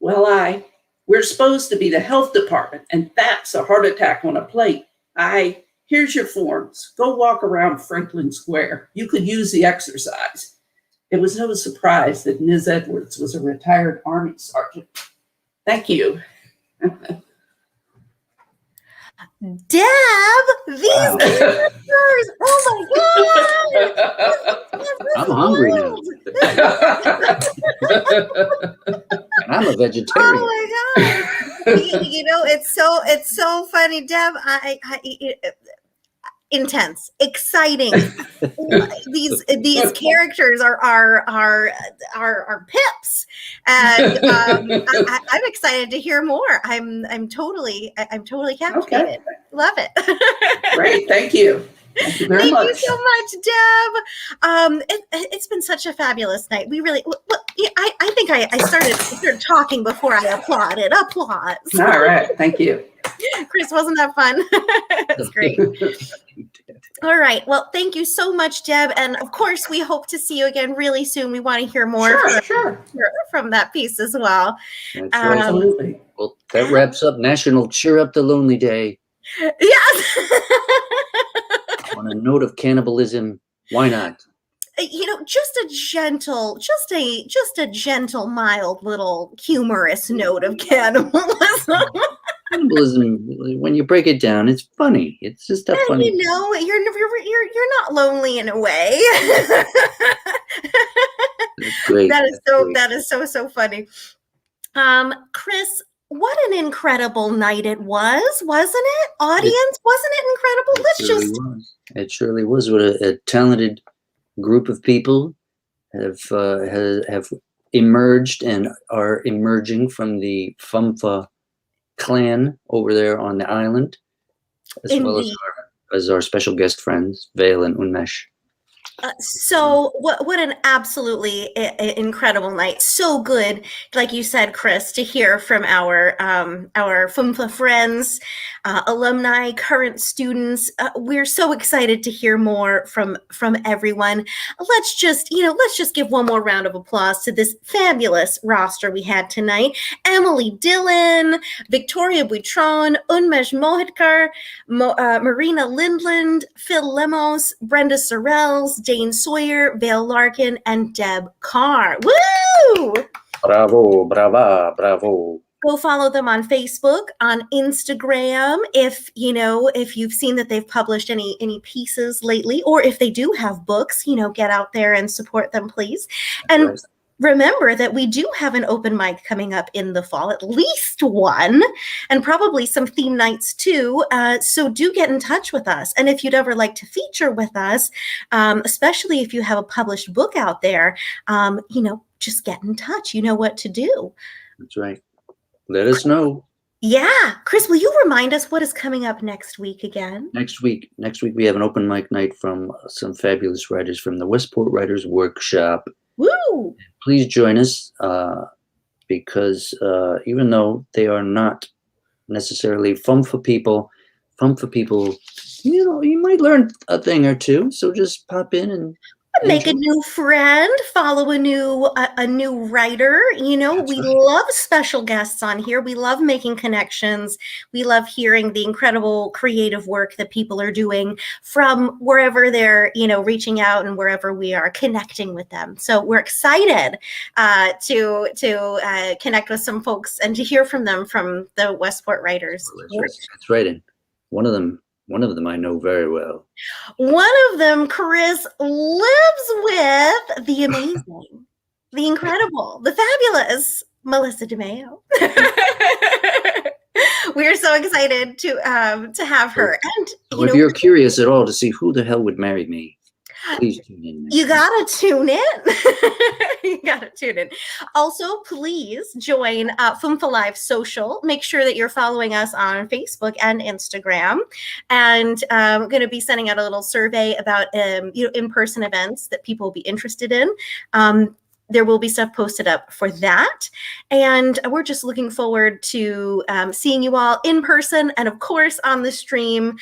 Speaker 13: Well, we're supposed to be the health department, and that's a heart attack on a plate. Here's your forms. Go walk around Franklin Square. You could use the exercise. It was no surprise that Ms. Edwards was a retired Army sergeant. Thank you.
Speaker 1: Deb, these characters! Oh my God!
Speaker 2: I'm hungry now. I'm a vegetarian.
Speaker 1: Oh my God! You know, it's so funny, Deb. Intense, exciting. These characters are pips, and I'm excited to hear more. I'm totally captivated.
Speaker 13: Okay.
Speaker 1: Love it.
Speaker 13: Great, thank you. Thank you very much.
Speaker 1: You so much, Deb. It's been such a fabulous night. We really. I think I started talking before I applauded. Applause.
Speaker 13: All right, thank you.
Speaker 1: Chris, wasn't that fun? That's great. All right. Well, thank you so much, Deb. And of course, we hope to see you again really soon. We want to hear more from that piece as well.
Speaker 2: That's right. Absolutely. Well, that wraps up National Cheer Up the Lonely Day.
Speaker 1: Yes.
Speaker 2: On a note of cannibalism, why not?
Speaker 1: You know, just a gentle, mild little humorous note of cannibalism.
Speaker 2: Cannibalism, when you break it down, it's funny. It's just a funny.
Speaker 1: You know, you're not lonely in a way.
Speaker 2: That's great.
Speaker 1: That is so funny. Chris, what an incredible night it was, wasn't it? Audience, wasn't it incredible?
Speaker 2: It surely was. What a talented group of people have emerged and are emerging from the Fumfa clan over there on the island, as
Speaker 1: Indeed.
Speaker 2: well as our special guest friends, Vale and Unmesh.
Speaker 1: So what an absolutely incredible night. So good, like you said, Chris, to hear from our Fumfa friends, alumni, current students. We're so excited to hear more from everyone. Let's just give one more round of applause to this fabulous roster we had tonight. Emily Dillon, Victoria Boitron, Unmesh Mohidkar, Marina Lindland, Phil Lemos, Brenda Sorrells, Dane Sawyer, Vale Larkin, and Deb Carr. Woo!
Speaker 2: Bravo, brava, bravo.
Speaker 1: Go follow them on Facebook, on Instagram. If you've seen that they've published any pieces lately, or if they do have books, get out there and support them, please. And remember that we do have an open mic coming up in the fall, at least one, and probably some theme nights too. So do get in touch with us. And if you'd ever like to feature with us, especially if you have a published book out there, just get in touch. You know what to do.
Speaker 2: That's right. Let us know.
Speaker 1: Yeah. Chris, will you remind us what is coming up next week again?
Speaker 2: Next week we have an open mic night from some fabulous writers from the Westport Writers Workshop.
Speaker 1: Woo!
Speaker 2: Please join us because even though they are not necessarily Fumfa people, you know, you might learn a thing or two. So just pop in and
Speaker 1: make a new friend, follow a new writer. You know,
Speaker 2: That's
Speaker 1: we
Speaker 2: right.
Speaker 1: love special guests on here. We love making connections. We love hearing the incredible creative work that people are doing from wherever they're, you know, reaching out and wherever we are connecting with them. So we're excited to connect with some folks and to hear from them from the Westport Writers.
Speaker 2: That's right. And one of them I know very well.
Speaker 1: One of them, Chris, lives with the amazing, the incredible, the fabulous Melissa DeMeo. We're so excited to have her. And
Speaker 2: So if you're curious at all to see who the hell would marry me, please tune in.
Speaker 1: You gotta tune in. You gotta tune in. Also, please join Fumfa Live Social. Make sure that you're following us on Facebook and Instagram. And I'm going to be sending out a little survey about in-person events that people will be interested in. There will be stuff posted up for that. And we're just looking forward to seeing you all in person and, of course, on the stream,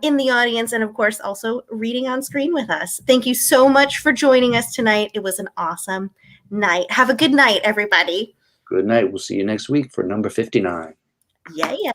Speaker 1: in the audience, and, of course, also reading on screen with us. Thank you so much for joining us tonight. It was an awesome night. Have a good night, everybody.
Speaker 2: Good night. We'll see you next week for number 59.
Speaker 1: Yeah.